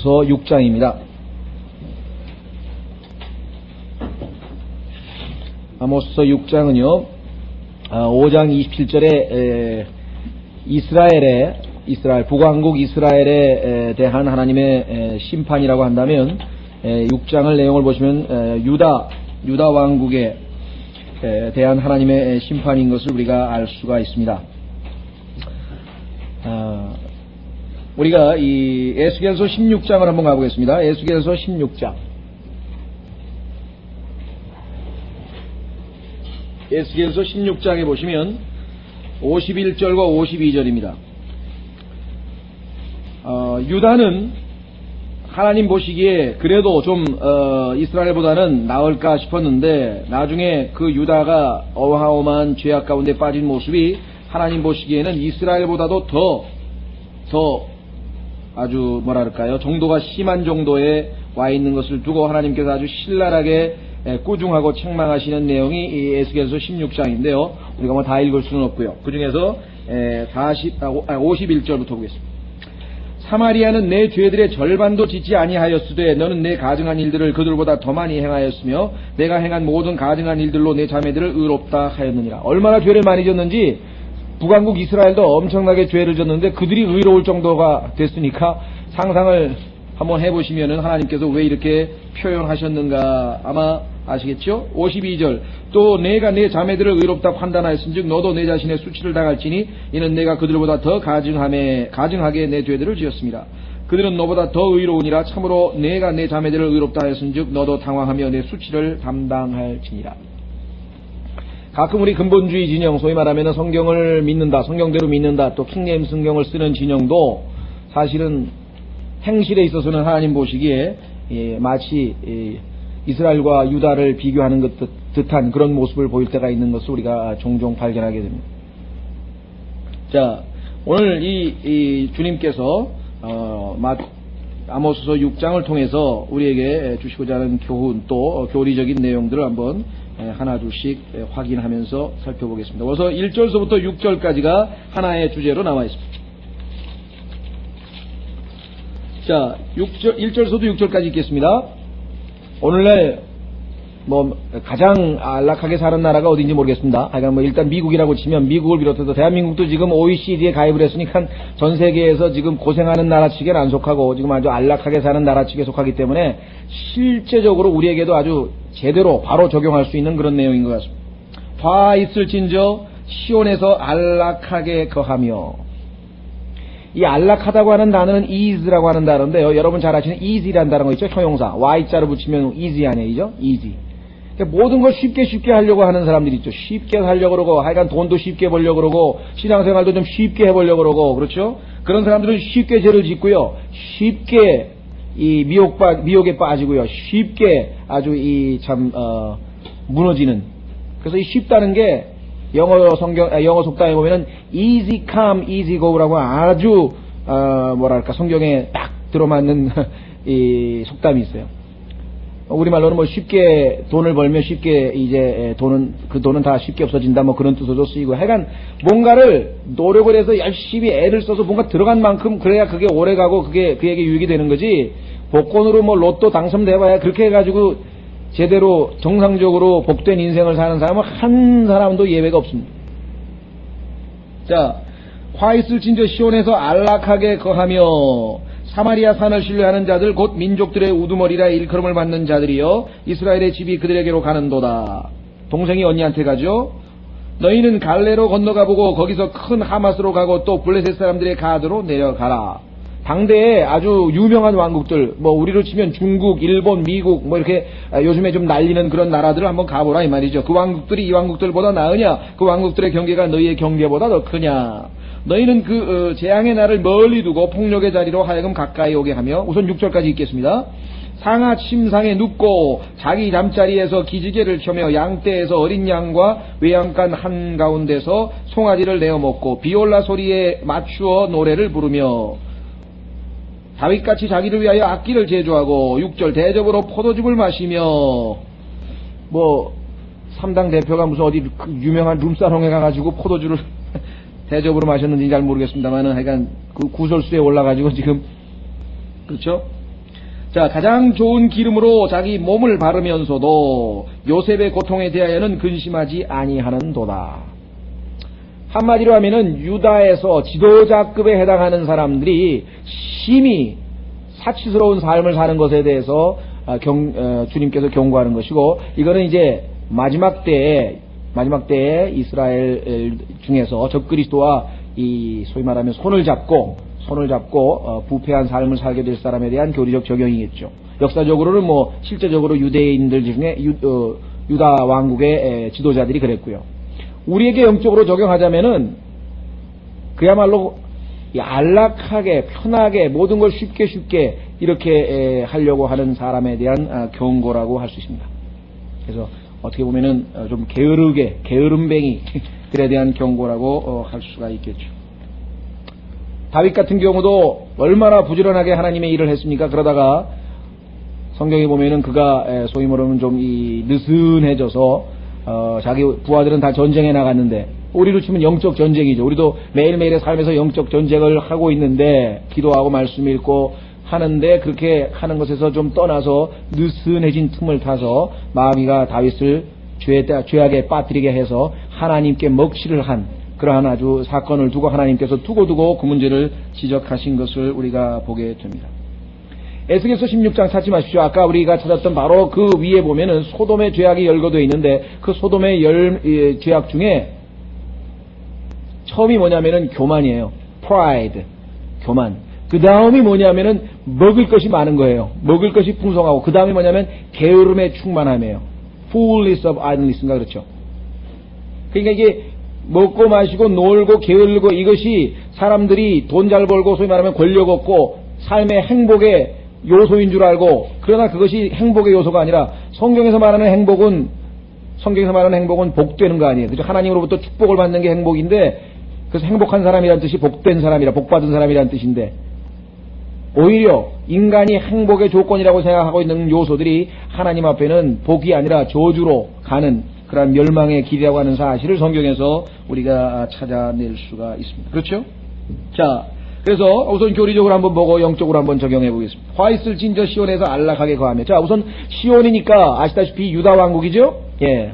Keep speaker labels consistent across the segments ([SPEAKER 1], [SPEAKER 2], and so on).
[SPEAKER 1] 아모스서 6장입니다. 아모스서 6장은요, 5장 27절에 이스라엘, 북왕국 이스라엘에 대한 하나님의 심판이라고 한다면, 6장을 내용을 보시면, 유다 왕국에 대한 하나님의 심판인 것을 우리가 알 수가 있습니다. 우리가 이 에스겔서 16장을 한번 가보겠습니다. 에스겔서 16장. 에스겔서 16장에 보시면 51절과 52절입니다. 유다는 하나님 보시기에 그래도 좀 이스라엘보다는 나을까 싶었는데 나중에 그 유다가 어마어마한 죄악 가운데 빠진 모습이 하나님 보시기에는 이스라엘보다도 더 아주 뭐랄까요, 정도가 심한 정도에 와 있는 것을 두고 하나님께서 아주 신랄하게 꾸중하고 책망하시는 내용이 이 에스겔서 16장인데요. 우리가 뭐 다 읽을 수는 없고요. 그 중에서 51절부터 보겠습니다. 사마리아는 내 죄들의 절반도 짓지 아니하였으되 너는 내 가증한 일들을 그들보다 더 많이 행하였으며 내가 행한 모든 가증한 일들로 내 자매들을 의롭다 하였느니라. 얼마나 죄를 많이 졌는지 북왕국 이스라엘도 엄청나게 죄를 졌는데 그들이 의로울 정도가 됐으니까 상상을 한번 해보시면은 하나님께서 왜 이렇게 표현하셨는가 아마 아시겠죠? 52절. 또 내가 내 자매들을 의롭다 판단하였은즉 너도 내 자신의 수치를 당할지니 이는 내가 그들보다 더 가증하게 내 죄들을 지었습니다. 그들은 너보다 더 의로우니라. 참으로 내가 내 자매들을 의롭다 하였은즉 너도 당황하며 내 수치를 담당할지니라. 가끔 우리 근본주의 진영, 소위 말하면 성경을 믿는다, 성경대로 믿는다, 또 킹네임 성경을 쓰는 진영도 사실은 행실에 있어서는 하나님 보시기에 마치 이스라엘과 유다를 비교하는 듯한 그런 모습을 보일 때가 있는 것을 우리가 종종 발견하게 됩니다. 자, 오늘 이 주님께서 아모스서 6장을 통해서 우리에게 주시고자 하는 교훈 또 교리적인 내용들을 한번 하나 둘씩 확인하면서 살펴보겠습니다. 그래서 1절서부터 6절까지가 하나의 주제로 나와 있습니다. 자, 1절서도 6절까지 읽겠습니다. 오늘날 가장 안락하게 사는 나라가 어딘지 모르겠습니다. 하여간 일단 미국이라고 치면 미국을 비롯해서 대한민국도 지금 OECD에 가입을 했으니까 전 세계에서 지금 고생하는 나라 측에는 안 속하고 지금 아주 안락하게 사는 나라 측에 속하기 때문에 실제적으로 우리에게도 아주 제대로 바로 적용할 수 있는 그런 내용인 것 같습니다. 화 있을진저 시온에서 안락하게 거하며. 이 안락하다고 하는 단어는 ease라고 하는 단어인데요. 여러분 잘 아시는 easy라는 단어가 있죠. 형용사. y자로 붙이면 easy 아니에요. easy. 그러니까 모든 걸 쉽게 하려고 하는 사람들이 있죠. 쉽게 살려고 그러고 하여간 돈도 쉽게 벌려고 그러고 신앙생활도 좀 쉽게 해보려고 그러고 그렇죠. 그런 사람들은 쉽게 죄를 짓고요. 쉽게 이 미혹에 빠지고요. 쉽게 아주 무너지는. 그래서 이 쉽다는 게 영어 속담에 보면은 easy come, easy go라고 아주 성경에 딱 들어맞는 이 속담이 있어요. 우리말로는 쉽게 돈을 벌면 쉽게 그 돈은 다 쉽게 없어진다 그런 뜻으로 쓰이고 하여간 뭔가를 노력을 해서 열심히 애를 써서 뭔가 들어간 만큼 그래야 그게 오래 가고 그게 그에게 유익이 되는 거지. 복권으로 로또 당첨돼봐야 그렇게 해가지고 제대로 정상적으로 복된 인생을 사는 사람은 한 사람도 예외가 없습니다. 자, 화 있을진저 시온에서 안락하게 거하며 사마리아 산을 신뢰하는 자들 곧 민족들의 우두머리라 일컬음을 받는 자들이여 이스라엘의 집이 그들에게로 가는도다. 동생이 언니한테 가죠. 너희는 갈레로 건너가보고 거기서 큰 하마스로 가고 또 블레셋 사람들의 가드로 내려가라. 당대에 아주 유명한 왕국들, 우리로 치면 중국, 일본, 미국, 이렇게 요즘에 좀 날리는 그런 나라들을 한번 가보라 이 말이죠. 그 왕국들이 이 왕국들보다 나으냐? 그 왕국들의 경계가 너희의 경계보다 더 크냐? 너희는 그 재앙의 날을 멀리 두고 폭력의 자리로 하여금 가까이 오게 하며, 우선 6절까지 읽겠습니다. 상하 침상에 눕고 자기 잠자리에서 기지개를 켜며 양떼에서 어린 양과 외양간 한가운데서 송아지를 내어 먹고 비올라 소리에 맞추어 노래를 부르며 다윗같이 자기를 위하여 악기를 제조하고 6절 대접으로 포도즙을 마시며 3당 대표가 무슨 어디 유명한 룸사롱에 가가지고 포도주를 대접으로 마셨는지 잘 모르겠습니다만은 하여간 그 구설수에 올라가지고 지금 그렇죠? 자, 가장 좋은 기름으로 자기 몸을 바르면서도 요셉의 고통에 대하여는 근심하지 아니하는도다. 한마디로 하면은 유다에서 지도자급에 해당하는 사람들이 심히 사치스러운 삶을 사는 것에 대해서 주님께서 경고하는 것이고, 이거는 이제 마지막 때에 이스라엘 중에서 적그리스도와 이 소위 말하면 손을 잡고 부패한 삶을 살게 될 사람에 대한 교리적 적용이겠죠. 역사적으로는 뭐 실제적으로 유대인들 중에 유다 왕국의 지도자들이 그랬고요. 우리에게 영적으로 적용하자면은 그야말로 안락하게 편하게 모든 걸 쉽게 이렇게 하려고 하는 사람에 대한 경고라고 할 수 있습니다. 그래서 어떻게 보면은 좀 게으름뱅이들에 대한 경고라고 할 수가 있겠죠. 다윗 같은 경우도 얼마나 부지런하게 하나님의 일을 했습니까? 그러다가 성경에 보면은 그가 소위 말하면 좀 느슨해져서 자기 부하들은 다 전쟁에 나갔는데, 우리로 치면 영적 전쟁이죠. 우리도 매일매일의 삶에서 영적 전쟁을 하고 있는데, 기도하고 말씀 읽고 하는데, 그렇게 하는 것에서 좀 떠나서 느슨해진 틈을 타서 마귀가 다윗을 죄악에 빠뜨리게 해서 하나님께 먹칠을 한 그러한 아주 사건을 두고 하나님께서 두고두고 그 문제를 지적하신 것을 우리가 보게 됩니다. 에스겔서 16장 찾지 마십시오. 아까 우리가 찾았던 바로 그 위에 보면은 소돔의 죄악이 열거되어 있는데, 그 소돔의 죄악 중에 처음이 뭐냐면은 교만이에요. pride, 교만. 그 다음이 뭐냐면은 먹을 것이 많은 거예요. 먹을 것이 풍성하고, 그 다음이 뭐냐면 게으름의 충만함이에요. fullness of idleness인가 그렇죠. 그러니까 이게 먹고 마시고 놀고 게을르고, 이것이 사람들이 돈 잘 벌고 소위 말하면 권력 얻고 삶의 행복의 요소인 줄 알고, 그러나 그것이 행복의 요소가 아니라 성경에서 말하는 행복은 복되는 거 아니에요. 그죠? 하나님으로부터 축복을 받는 게 행복인데, 그래서 행복한 사람이란 뜻이 복된 사람이라, 복받은 사람이란 뜻인데, 오히려 인간이 행복의 조건이라고 생각하고 있는 요소들이 하나님 앞에는 복이 아니라 저주로 가는 그런 멸망의 길이라고 하는 사실을 성경에서 우리가 찾아낼 수가 있습니다. 그렇죠? 자, 그래서 우선 교리적으로 한번 보고 영적으로 한번 적용해 보겠습니다. 화 있을 진저 시온에서 안락하게 거하며. 자, 우선 시온이니까 아시다시피 유다 왕국이죠? 예.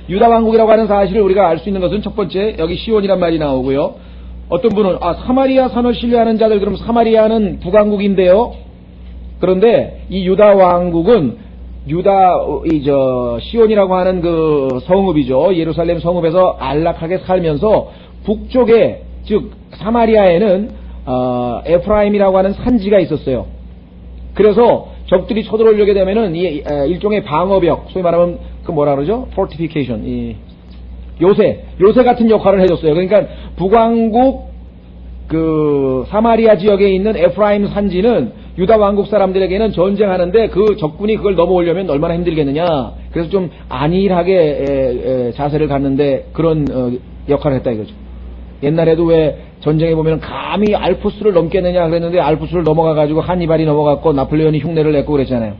[SPEAKER 1] 유다 왕국이라고 하는 사실을 우리가 알 수 있는 것은 첫 번째, 여기 시온이란 말이 나오고요. 어떤 분은 사마리아 산을 신뢰하는 자들, 그럼 사마리아는 북왕국인데요. 그런데 이 유다 왕국은 시온이라고 하는 그 성읍이죠. 예루살렘 성읍에서 안락하게 살면서 북쪽에, 즉 사마리아에는 에프라임이라고 하는 산지가 있었어요. 그래서 적들이 쳐들어오려게 되면은 일종의 방어벽, 소위 말하면 그 뭐라 그러죠? fortification, 요새 같은 역할을 해줬어요. 그러니까 북왕국 그 사마리아 지역에 있는 에프라임 산지는 유다 왕국 사람들에게는 전쟁하는데 그 적군이 그걸 넘어오려면 얼마나 힘들겠느냐. 그래서 좀 안일하게 자세를 갖는데 그런 역할을 했다 이거죠. 옛날에도 왜 전쟁에 보면 감히 알프스를 넘겠느냐 그랬는데 알프스를 넘어가가지고 한니발이 넘어갔고 나폴레온이 흉내를 냈고 그랬잖아요.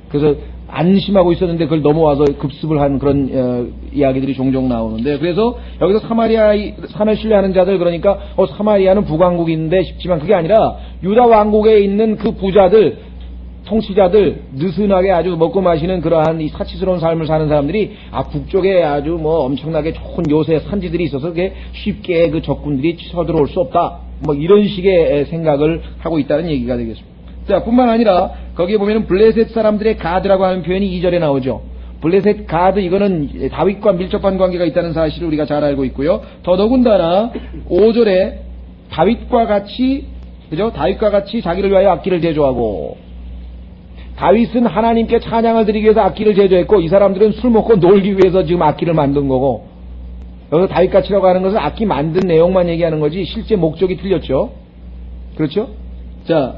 [SPEAKER 1] 그래서 안심하고 있었는데 그걸 넘어와서 급습을 한 그런 이야기들이 종종 나오는데, 그래서 여기서 사마리아 산을 신뢰하는 자들, 그러니까 사마리아는 북왕국인데 싶지만 그게 아니라 유다 왕국에 있는 그 부자들, 통치자들, 느슨하게 아주 먹고 마시는 그러한 이 사치스러운 삶을 사는 사람들이 북쪽에 아주 뭐 엄청나게 좋은 요새 산지들이 있어서 그게 쉽게 그 적군들이 쳐들어올 수 없다, 뭐 이런 식의 생각을 하고 있다는 얘기가 되겠습니다. 자, 뿐만 아니라 거기에 보면은 블레셋 사람들의 가드라고 하는 표현이 2절에 나오죠. 블레셋 가드, 이거는 다윗과 밀접한 관계가 있다는 사실을 우리가 잘 알고 있고요. 더더군다나 5절에 다윗과 같이 자기를 위하여 악기를 제조하고, 다윗은 하나님께 찬양을 드리기 위해서 악기를 제조했고, 이 사람들은 술 먹고 놀기 위해서 지금 악기를 만든 거고, 여기서 다윗같이라고 하는 것은 악기 만든 내용만 얘기하는 거지 실제 목적이 틀렸죠. 그렇죠? 자,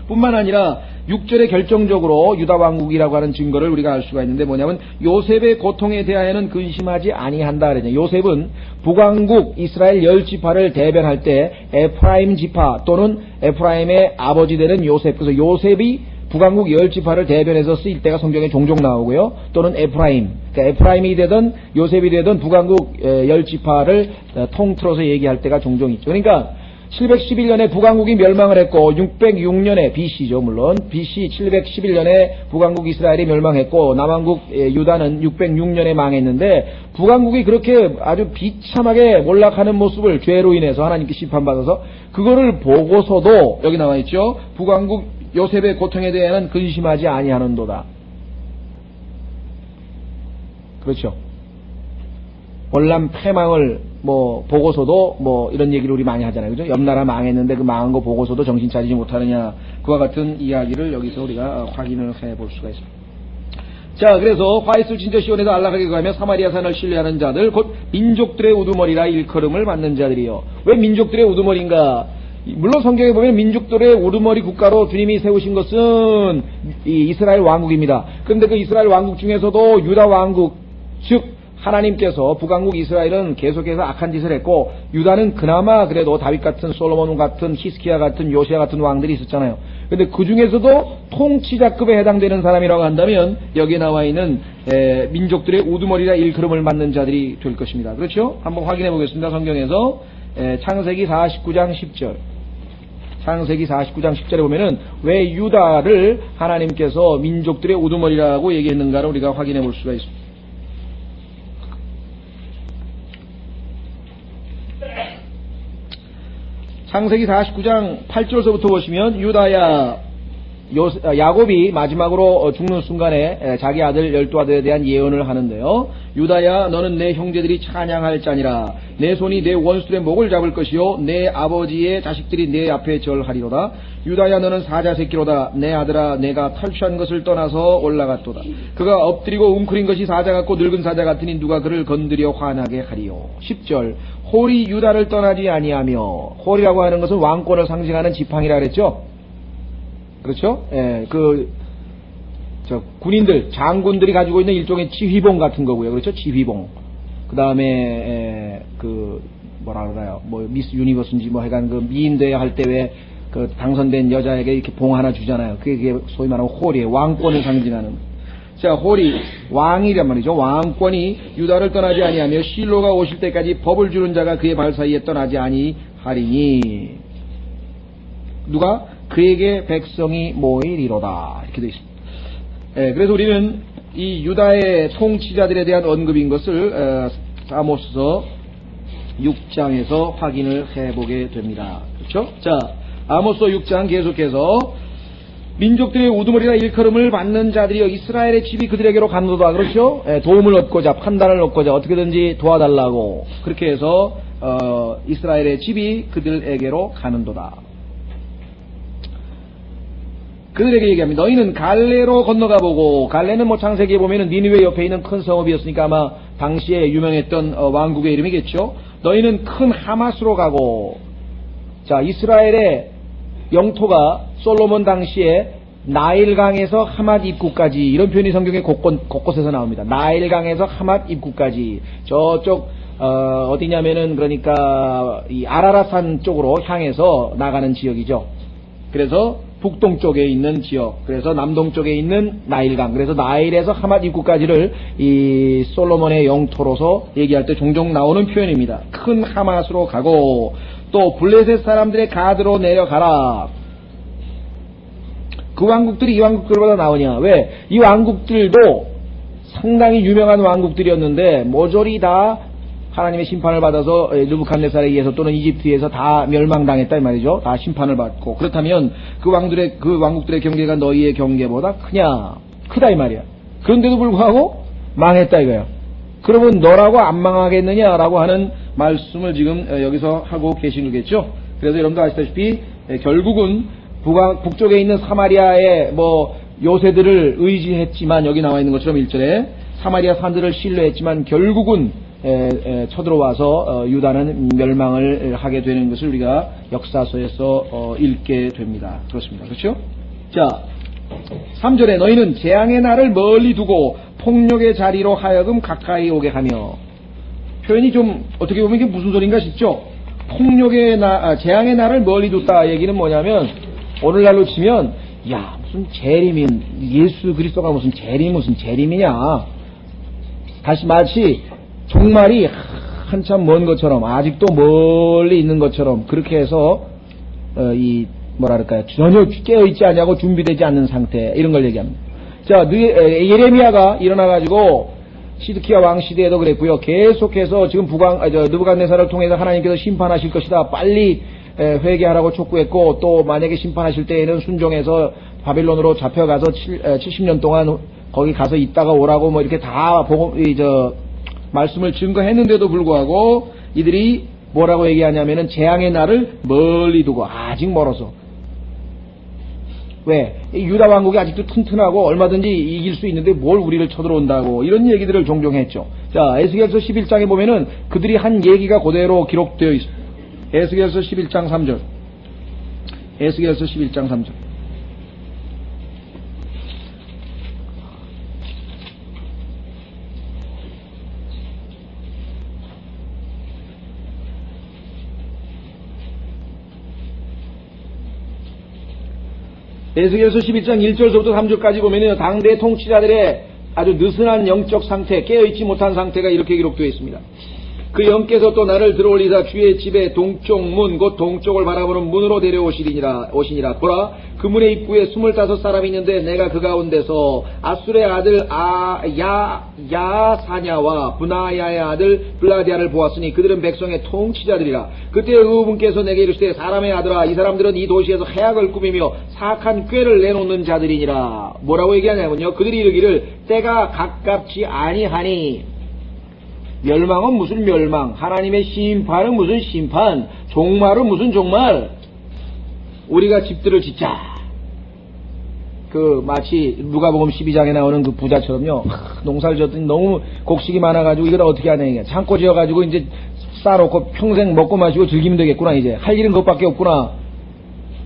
[SPEAKER 1] 뿐만 아니라 6절에 결정적으로 유다 왕국이라고 하는 증거를 우리가 알 수가 있는데, 뭐냐면 요셉의 고통에 대하여는 근심하지 아니한다 그랬냐. 요셉은 북왕국 이스라엘 10지파를 대변할 때 에프라임 지파 또는 에프라임의 아버지 되는 요셉, 그래서 요셉이 북왕국 10지파를 대변해서 쓰일 때가 성경에 종종 나오고요. 또는 에프라임, 그러니까 에프라임이 되든 요셉이 되든 북왕국 10지파를 통틀어서 얘기할 때가 종종 있죠. 그러니까 711년에 북왕국이 멸망을 했고 606년에 BC죠 물론 BC 711년에 북왕국 이스라엘이 멸망했고 남왕국 유다는 606년에 망했는데 북왕국이 그렇게 아주 비참하게 몰락하는 모습을 죄로 인해서 하나님께 심판받아서 그거를 보고서도 여기 나와 있죠. 북왕국 요셉의 고통에 대해서는 근심하지 아니하는도다. 그렇죠. 월남 패망을 보고서도 이런 얘기를 우리 많이 하잖아요. 그죠? 옆 나라 망했는데 그 망한 거 보고서도 정신 차리지 못하느냐. 그와 같은 이야기를 여기서 우리가 확인을 해 볼 수가 있습니다. 자, 그래서 화 있을 진저 시온에서 안락하게 가며 사마리아 산을 신뢰하는 자들, 곧 민족들의 우두머리라 일컬음을 받는 자들이요. 왜 민족들의 우두머리인가? 물론 성경에 보면 민족들의 우두머리 국가로 주님이 세우신 것은 이 이스라엘 왕국입니다. 그런데 그 이스라엘 왕국 중에서도 유다 왕국, 즉 하나님께서 북왕국 이스라엘은 계속해서 악한 짓을 했고 유다는 그나마 그래도 다윗 같은 솔로몬 같은 히스기야 같은 요시야 같은 왕들이 있었잖아요. 그런데 그 중에서도 통치자급에 해당되는 사람이라고 한다면 여기에 나와 있는 민족들의 우두머리라 일컬음을 받는 자들이 될 것입니다. 그렇죠? 한번 확인해 보겠습니다. 성경에서 창세기 49장 10절 창세기 49장 10절에 보면은 왜 유다를 하나님께서 민족들의 우두머리라고 얘기했는가를 우리가 확인해 볼 수가 있습니다. 창세기 49장 8절서부터 보시면 유다야 야곱이 마지막으로 죽는 순간에 자기 아들 12아들에 대한 예언을 하는데요. 유다야 너는 내 형제들이 찬양할 자니라. 내 손이 내 원수의 목을 잡을 것이요 내 아버지의 자식들이 내 앞에 절하리로다. 유다야 너는 사자 새끼로다. 내 아들아 내가 탈취한 것을 떠나서 올라갔도다. 그가 엎드리고 웅크린 것이 사자 같고 늙은 사자 같으니 누가 그를 건드려 화나게 하리요. 10절 홀이 유다를 떠나지 아니하며, 홀이라고 하는 것은 왕권을 상징하는 지팡이라 그랬죠. 그렇죠? 군인들, 장군들이 가지고 있는 일종의 지휘봉 같은 거고요. 그렇죠? 지휘봉. 그 다음에, 뭐라 그러나요? 미스 유니버스인지 하여간 미인대회 할 때 왜 당선된 여자에게 이렇게 봉 하나 주잖아요. 그게 소위 말하는 홀이에요. 왕권을 상징하는. 자, 홀이 왕이란 말이죠. 왕권이 유다를 떠나지 아니하며 실로가 오실 때까지 법을 주는 자가 그의 발 사이에 떠나지 아니하리니. 누가? 그에게 백성이 모이리로다. 이렇게 되어 있습니다. 그래서 우리는 이 유다의 통치자들에 대한 언급인 것을 아모스서 6장에서 확인을 해보게 됩니다. 그렇죠? 자, 아모스서 6장 계속해서 민족들의 우두머리나 일컬음을 받는 자들이여 이스라엘의 집이 그들에게로 가는도다. 그렇죠? 도움을 얻고자, 판단을 얻고자 어떻게든지 도와달라고 그렇게 해서 이스라엘의 집이 그들에게로 가는도다. 그들에게 얘기합니다. 너희는 갈레로 건너가 보고, 갈레는 창세기에 보면은 니느웨 옆에 있는 큰 성읍이었으니까 아마 당시에 유명했던 왕국의 이름이겠죠. 너희는 큰 하맛으로 가고, 자, 이스라엘의 영토가 솔로몬 당시에 나일강에서 하맛 입구까지, 이런 표현이 성경의 곳곳에서 나옵니다. 나일강에서 하맛 입구까지. 저쪽 어디냐면은 그러니까 이 아라라산 쪽으로 향해서 나가는 지역이죠. 그래서 북동쪽에 있는 지역, 그래서 남동쪽에 있는 나일강, 그래서 나일에서 하맛 입구까지를 이 솔로몬의 영토로서 얘기할 때 종종 나오는 표현입니다. 큰 하맛으로 가고, 또 블레셋 사람들의 가드로 내려가라. 그 왕국들이 이 왕국들보다 나오냐? 왜? 이 왕국들도 상당히 유명한 왕국들이었는데 모조리 다 하나님의 심판을 받아서 느부갓네살에 의해서 또는 이집트에서 다 멸망당했다 이 말이죠. 다 심판을 받고. 그렇다면 그 왕국들의 경계가 너희의 경계보다 크다 이 말이야. 그런데도 불구하고 망했다 이거야. 그러면 너라고 안 망하겠느냐라고 하는 말씀을 지금 여기서 하고 계신 거겠죠. 그래서 여러분도 아시다시피 결국은 북쪽에 있는 사마리아의 요새들을 의지했지만, 여기 나와 있는 것처럼 1절에 사마리아 산들을 신뢰했지만 결국은 쳐들어와서 유다는 멸망을 하게 되는 것을 우리가 역사서에서 읽게 됩니다. 그렇습니다. 그렇죠? 자, 3절에 너희는 재앙의 날을 멀리 두고 폭력의 자리로 하여금 가까이 오게 하며. 표현이 좀 어떻게 보면 이게 무슨 소린가 싶죠? 재앙의 날을 멀리 뒀다 얘기는 뭐냐면, 오늘날로 치면 무슨 재림인, 예수 그리스도가 무슨 재림이냐. 다시 마치 종말이 한참 먼 것처럼 아직도 멀리 있는 것처럼 그렇게 해서 뭐랄까요 전혀 깨어있지 않냐고 준비되지 않는 상태 이런 걸 얘기합니다. 자, 예레미야가 일어나가지고 시드키야 왕 시대에도 그랬고요. 계속해서 지금 느부갓네살을 통해서 하나님께서 심판하실 것이다. 빨리 회개하라고 촉구했고 또 만약에 심판하실 때에는 순종해서 바빌론으로 잡혀가서 70년 동안 거기 가서 있다가 오라고 뭐 이렇게 다 말씀을 증거했는데도 불구하고 이들이 뭐라고 얘기하냐면은 재앙의 날을 멀리 두고 아직 멀어서 왜? 유다 왕국이 아직도 튼튼하고 얼마든지 이길 수 있는데 뭘 우리를 쳐들어온다고 이런 얘기들을 종종 했죠. 자, 에스겔서 11장에 보면은 그들이 한 얘기가 그대로 기록되어 있습니다. 에스겔서 11장 3절. 에스겔서 11장 3절. 에스겔서 11장 1절부터 3절까지 보면은 당대 통치자들의 아주 느슨한 영적 상태, 깨어있지 못한 상태가 이렇게 기록되어 있습니다. 그 영께서 또 나를 들어올리사 주의 집의 동쪽 문, 곧 동쪽을 바라보는 문으로 오시니라. 보라, 그 문의 입구에 25사람이 있는데 내가 그 가운데서 아술의 아들 야사냐와 분하야의 아들 블라디아를 보았으니 그들은 백성의 통치자들이라. 그때 의분께서 내게 이르시되 사람의 아들아, 이 사람들은 이 도시에서 해악을 꾸미며 사악한 꾀를 내놓는 자들이니라. 뭐라고 얘기하냐면요, 그들이 이르기를 때가 가깝지 아니하니. 멸망은 무슨 멸망, 하나님의 심판은 무슨 심판, 종말은 무슨 종말. 우리가 집들을 짓자. 마치 누가복음 12장에 나오는 그 부자처럼요, 농사를 졌더니 너무 곡식이 많아가지고 이걸 어떻게 하냐, 이게 창고 지어가지고 이제 쌓아놓고 평생 먹고 마시고 즐기면 되겠구나. 이제 할 일은 그것밖에 없구나.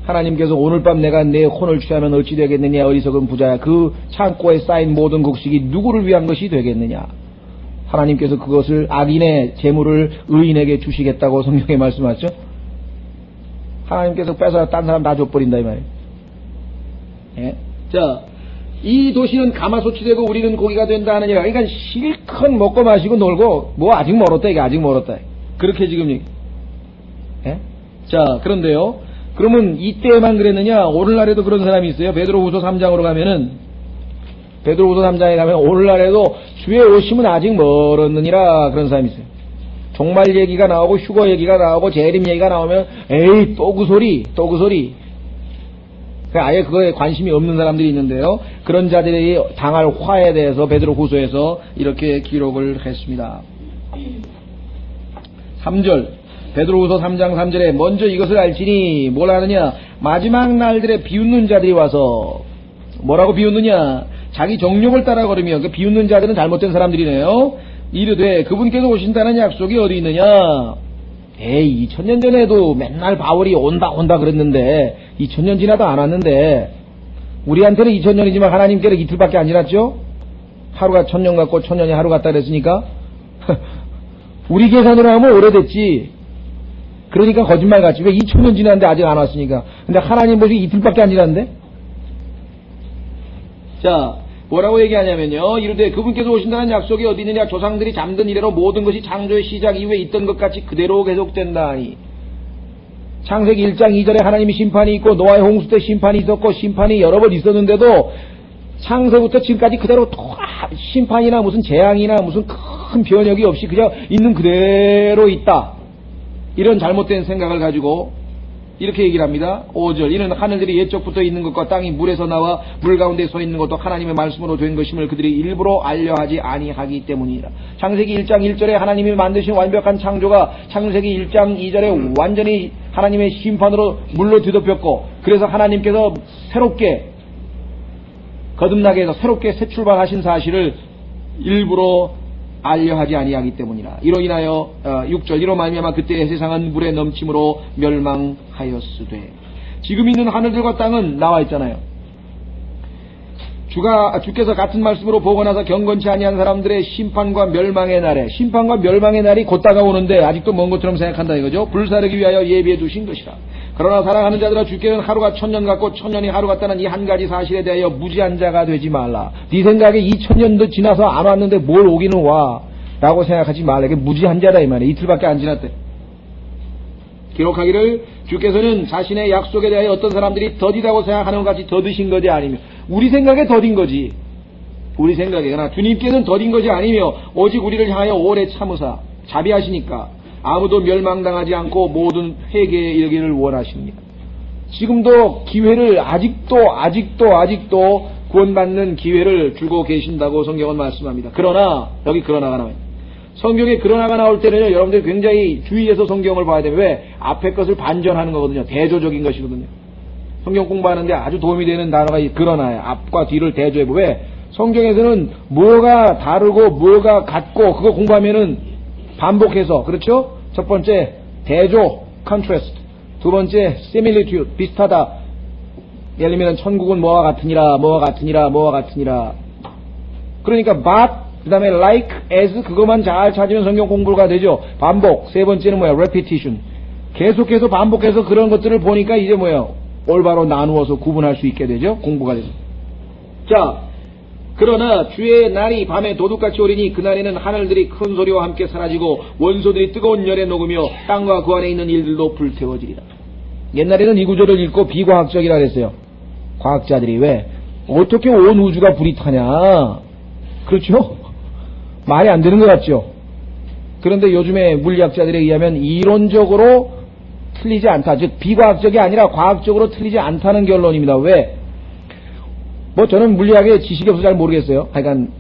[SPEAKER 1] 하나님께서 오늘 밤 내가 내 혼을 취하면 어찌 되겠느냐, 어리석은 부자야. 그 창고에 쌓인 모든 곡식이 누구를 위한 것이 되겠느냐. 하나님께서 그것을 악인의 재물을 의인에게 주시겠다고 성경에 말씀하셨죠. 하나님께서 뺏어 딴 사람 다 줘버린다 이 말이에요. 예? 자, 이 도시는 가마솥이 되고 우리는 고기가 된다 하느니라. 그러니까 실컷 먹고 마시고 놀고 뭐 아직 멀었다, 이게 아직 멀었다. 그렇게 지금 예? 자, 그런데요, 그러면 이때만 그랬느냐? 오늘날에도 그런 사람이 있어요. 베드로후서 3장으로 가면은, 베드로후서 3장에 가면 오늘날에도 주의 오심은 아직 멀었느니라 그런 사람이 있어요. 종말 얘기가 나오고 휴거 얘기가 나오고 재림 얘기가 나오면 에이 또 그 소리. 아예 그거에 관심이 없는 사람들이 있는데요. 그런 자들이 당할 화에 대해서 베드로후서에서 이렇게 기록을 했습니다. 3절, 베드로후서 3장 3절에 먼저 이것을 알지니 뭘 하느냐, 마지막 날들에 비웃는 자들이 와서 뭐라고 비웃느냐, 자기 정욕을 따라 걸으며, 그 비웃는 자들은 잘못된 사람들이네요. 이르되 그분께서 오신다는 약속이 어디 있느냐. 에이 2000년 전에도 맨날 바울이 온다 그랬는데 2000년 지나도 안 왔는데, 우리한테는 2000년이지만 하나님께는 이틀밖에 안 지났죠. 하루가 1000년 같고 1000년이 하루 같다 그랬으니까 우리 계산으로 하면 오래됐지. 그러니까 거짓말 같지. 왜 2000년 지났는데 아직 안 왔으니까. 근데 하나님 보시기 이틀밖에 안 지났는데. 자, 뭐라고 얘기하냐면요, 이르되 그분께서 오신다는 약속이 어디 있느냐. 조상들이 잠든 이래로 모든 것이 창조의 시작 이후에 있던 것 같이 그대로 계속된다 하니. 창세기 1장 2절에 하나님이 심판이 있고 노아의 홍수 때 심판이 있었고 심판이 여러 번 있었는데도 창세부터 지금까지 그대로 심판이나 무슨 재앙이나 무슨 큰 변혁이 없이 그냥 있는 그대로 있다. 이런 잘못된 생각을 가지고 이렇게 얘기를 합니다. 5절, 이는 하늘들이 옛적부터 있는 것과 땅이 물에서 나와 물 가운데 서 있는 것도 하나님의 말씀으로 된 것임을 그들이 일부러 알려하지 아니하기 때문이라. 창세기 1장 1절에 하나님이 만드신 완벽한 창조가 창세기 1장 2절에 완전히 하나님의 심판으로 물로 뒤덮였고, 그래서 하나님께서 새롭게 거듭나게 해서 새롭게 새 출발하신 사실을 일부러 알려하지 아니하기 때문이라. 이로 인하여 6절, 이로 말미암아 그때 세상은 물에 넘침으로 멸망하였으되. 지금 있는 하늘들과 땅은 나와 있잖아요. 주께서 같은 말씀으로 보고나서 경건치 아니한 사람들의 심판과 멸망의 날이 곧 다가오는데 아직도 먼 것처럼 생각한다 이거죠. 불사르기 위하여 예비해 두신 것이라. 그러나 사랑하는 자들아, 주께는 하루가 1000년 같고 1000년이 하루 같다는 이 한 가지 사실에 대하여 무지한 자가 되지 말라. 네 생각에 2000년도 지나서 안 왔는데 뭘 오기는 와. 라고 생각하지 말라. 이게 무지한자다 이 말이에요. 이틀밖에 안 지났대. 기록하기를 주께서는 자신의 약속에 대하여 어떤 사람들이 더디다고 생각하는 것 같이 더디신 것이 아니며, 우리 생각에 더딘 거지. 우리 생각에. 그러나 주님께서는 더딘 것이 아니며 오직 우리를 향하여 오래 참으사 자비하시니까 아무도 멸망당하지 않고 모든 회개에 이르기를 원하십니다. 지금도 기회를 아직도 구원받는 기회를 주고 계신다고 성경은 말씀합니다. 그러나 여기 그러나가 나와요. 성경에 그러나가 나올 때는요, 여러분들이 굉장히 주의해서 성경을 봐야 돼요. 왜? 앞에 것을 반전하는 거거든요. 대조적인 것이거든요. 성경 공부하는데 아주 도움이 되는 단어가 이 그러나예요. 앞과 뒤를 대조해보. 왜? 성경에서는 뭐가 다르고 뭐가 같고 그거 공부하면은 반복해서, 그렇죠? 첫 번째 대조, contrast. 두 번째 similitude, 비슷하다. 예를 들면 천국은 뭐와 같으니라. 그러니까 but, 그 다음에 like, as, 그것만 잘 찾으면 성경 공부가 되죠. 반복. 세 번째는 뭐야? repetition. 계속해서 반복해서 그런 것들을 보니까 이제 뭐야? 올바로 나누어서 구분할 수 있게 되죠. 공부가 되죠. 자, 그러나 주의 날이 밤에 도둑같이 오리니 그날에는 하늘들이 큰 소리와 함께 사라지고 원소들이 뜨거운 열에 녹으며 땅과 그 안에 있는 일들도 불태워지리라. 옛날에는 이 구절을 읽고 비과학적이라 그랬어요. 과학자들이. 왜? 어떻게 온 우주가 불이 타냐? 그렇죠? 말이 안 되는 것 같죠? 그런데 요즘에 물리학자들에 의하면 이론적으로 틀리지 않다. 즉 비과학적이 아니라 과학적으로 틀리지 않다는 결론입니다. 왜? 뭐 저는 물리학에 지식이 없어서 잘 모르겠어요. 하여간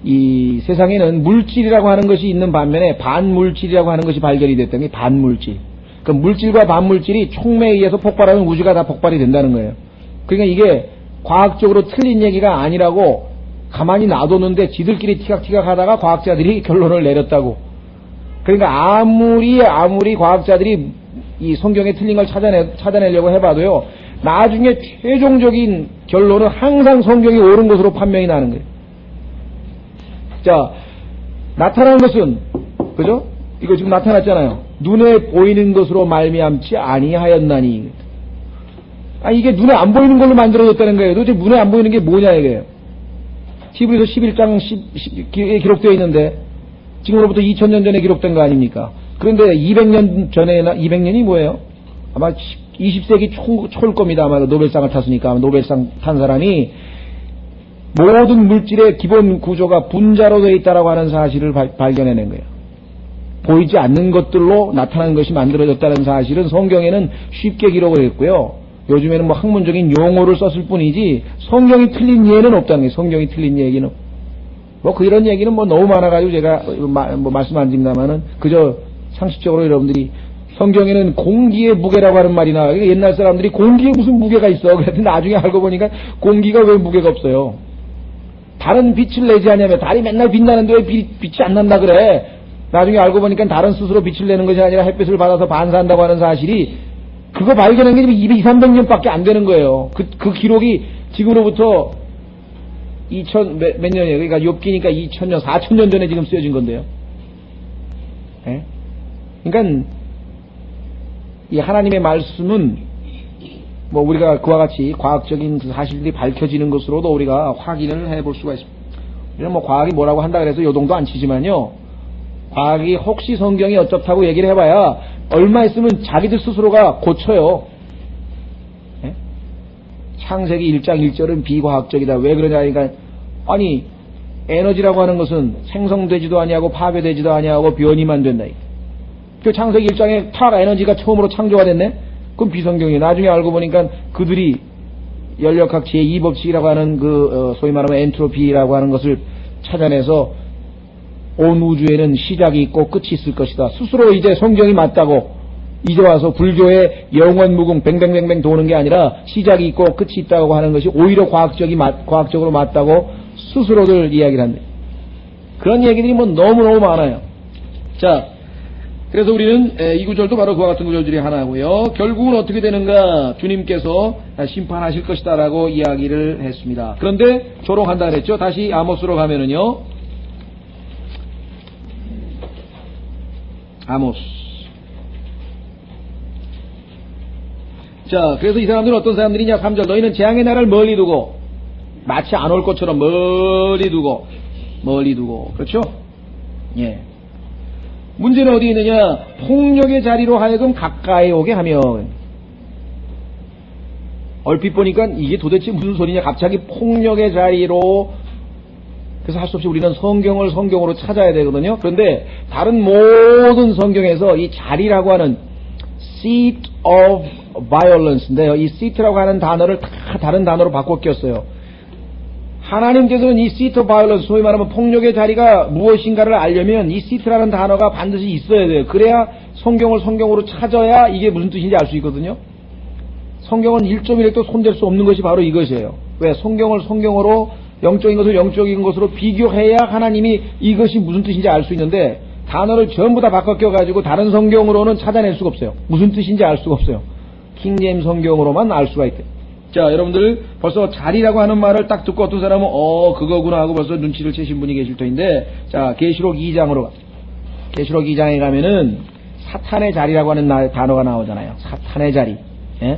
[SPEAKER 1] 이 세상에는 물질이라고 하는 것이 있는 반면에 반물질이라고 하는 것이 발견이 됐던 게 반물질. 그 물질과 반물질이 촉매에 의해서 폭발하면 우주가 다 폭발이 된다는 거예요. 그러니까 이게 과학적으로 틀린 얘기가 아니라고 가만히 놔뒀는데 지들끼리 티각티각 하다가 과학자들이 결론을 내렸다고. 그러니까 아무리 과학자들이 이 성경에 틀린 걸 찾아내려고 해봐도요, 나중에 최종적인 결론은 항상 성경이 옳은 것으로 판명이 나는 거예요. 자, 나타나는 것은, 그죠? 이거 지금 나타났잖아요. 눈에 보이는 것으로 말미암지 아니하였나니. 이게 눈에 안 보이는 걸로 만들어졌다는 거예요. 도대체 눈에 안 보이는 게 뭐냐 이게. 히브리서 11장 10에 기록되어 있는데 지금으로부터 2000년 전에 기록된 거 아닙니까? 그런데 200년 전에나 200년이 뭐예요? 아마 20세기 초일 겁니다. 아마 노벨상을 탔으니까. 아마 노벨상 탄 사람이 모든 물질의 기본 구조가 분자로 되어 있다라고 하는 사실을 발견해낸 거예요. 보이지 않는 것들로 나타나는 것이 만들어졌다는 사실은 성경에는 쉽게 기록을 했고요. 요즘에는 뭐 학문적인 용어를 썼을 뿐이지 성경이 틀린 예는 없다는 거예요. 성경이 틀린 얘기는. 뭐 그런 얘기는 뭐 너무 많아가지고 제가 뭐 말씀 안 드립니다만은 그저 상식적으로 여러분들이 성경에는 공기의 무게라고 하는 말이 나와요. 옛날 사람들이 공기에 무슨 무게가 있어. 그랬더니 나중에 알고 보니까 공기가 왜 무게가 없어요. 다른 빛을 내지 않냐면 달이 맨날 빛나는데 왜 빛이 안 난다 그래. 나중에 알고 보니까 다른 스스로 빛을 내는 것이 아니라 햇빛을 받아서 반사한다고 하는 사실이 그거 발견한 게 200-300년밖에 안 되는 거예요. 그 기록이 지금으로부터 2000 몇 년이에요. 그러니까 욥기니까 2000년, 4000년 전에 지금 쓰여진 건데요. 예? 그러니까 이 하나님의 말씀은 뭐 우리가 그와 같이 과학적인 그 사실들이 밝혀지는 것으로도 우리가 확인을 해볼 수가 있습니다. 우리는 뭐 과학이 뭐라고 한다 그래서 요동도 안 치지만요. 과학이 혹시 성경이 어떻다고 얘기를 해봐야 얼마 있으면 자기들 스스로가 고쳐요. 예? 창세기 1장 1절은 비과학적이다. 왜 그러냐 하니까 아니 에너지라고 하는 것은 생성되지도 아니하고 파괴되지도 아니하고 변이만 된다. 그 창세기 1장에 탁 에너지가 처음으로 창조가 됐네? 그럼 비성경이에요. 나중에 알고 보니까 그들이 연력학 제2법칙이라고 하는 소위 말하면 엔트로피라고 하는 것을 찾아내서 온 우주에는 시작이 있고 끝이 있을 것이다. 스스로 이제 성경이 맞다고 이제 와서 불교의 영원무궁 뱅뱅뱅뱅 도는 게 아니라 시작이 있고 끝이 있다고 하는 것이 오히려 과학적으로 맞다고 스스로들 이야기를 한대. 그런 얘기들이 뭐 너무너무 많아요. 자, 그래서 우리는 이 구절도 바로 그와 같은 구절 중에 하나고요. 결국은 어떻게 되는가? 주님께서 심판하실 것이다 라고 이야기를 했습니다. 그런데 조롱한다 그랬죠. 다시 아모스로 가면은요. 아모스. 자, 그래서 이 사람들은 어떤 사람들이냐? 3절. 너희는 재앙의 날을 멀리 두고 마치 안 올 것처럼 멀리 두고 그렇죠? 예. 문제는 어디 있느냐? 폭력의 자리로 하여금 가까이 오게 하면. 얼핏 보니까 이게 도대체 무슨 소리냐? 갑자기 폭력의 자리로. 그래서 할 수 없이 우리는 성경을 성경으로 찾아야 되거든요. 그런데 다른 모든 성경에서 이 자리라고 하는 seat of violence인데요. 이 seat라고 하는 단어를 다 다른 단어로 바꿔 꼈어요. 하나님께서는 이 seat of violence, 소위 말하면 폭력의 자리가 무엇인가를 알려면 이 seat라는 단어가 반드시 있어야 돼요. 그래야 성경을 성경으로 찾아야 이게 무슨 뜻인지 알 수 있거든요. 성경은 1.1획도 손댈 수 없는 것이 바로 이것이에요. 왜? 성경을 성경으로 영적인 것을 영적인 것으로 비교해야 하나님이 이것이 무슨 뜻인지 알 수 있는데 단어를 전부 다 바꿔 껴가지고 다른 성경으로는 찾아낼 수가 없어요. 무슨 뜻인지 알 수가 없어요. 킹제임 성경으로만 알 수가 있대요. 자, 여러분들 벌써 자리라고 하는 말을 딱 듣고 어떤 사람은 그거구나 하고 벌써 눈치를 채신 분이 계실 터인데, 자, 계시록 2장으로 계시록 2장에 가면은 사탄의 자리라고 하는 단어가 나오잖아요. 사탄의 자리. 예?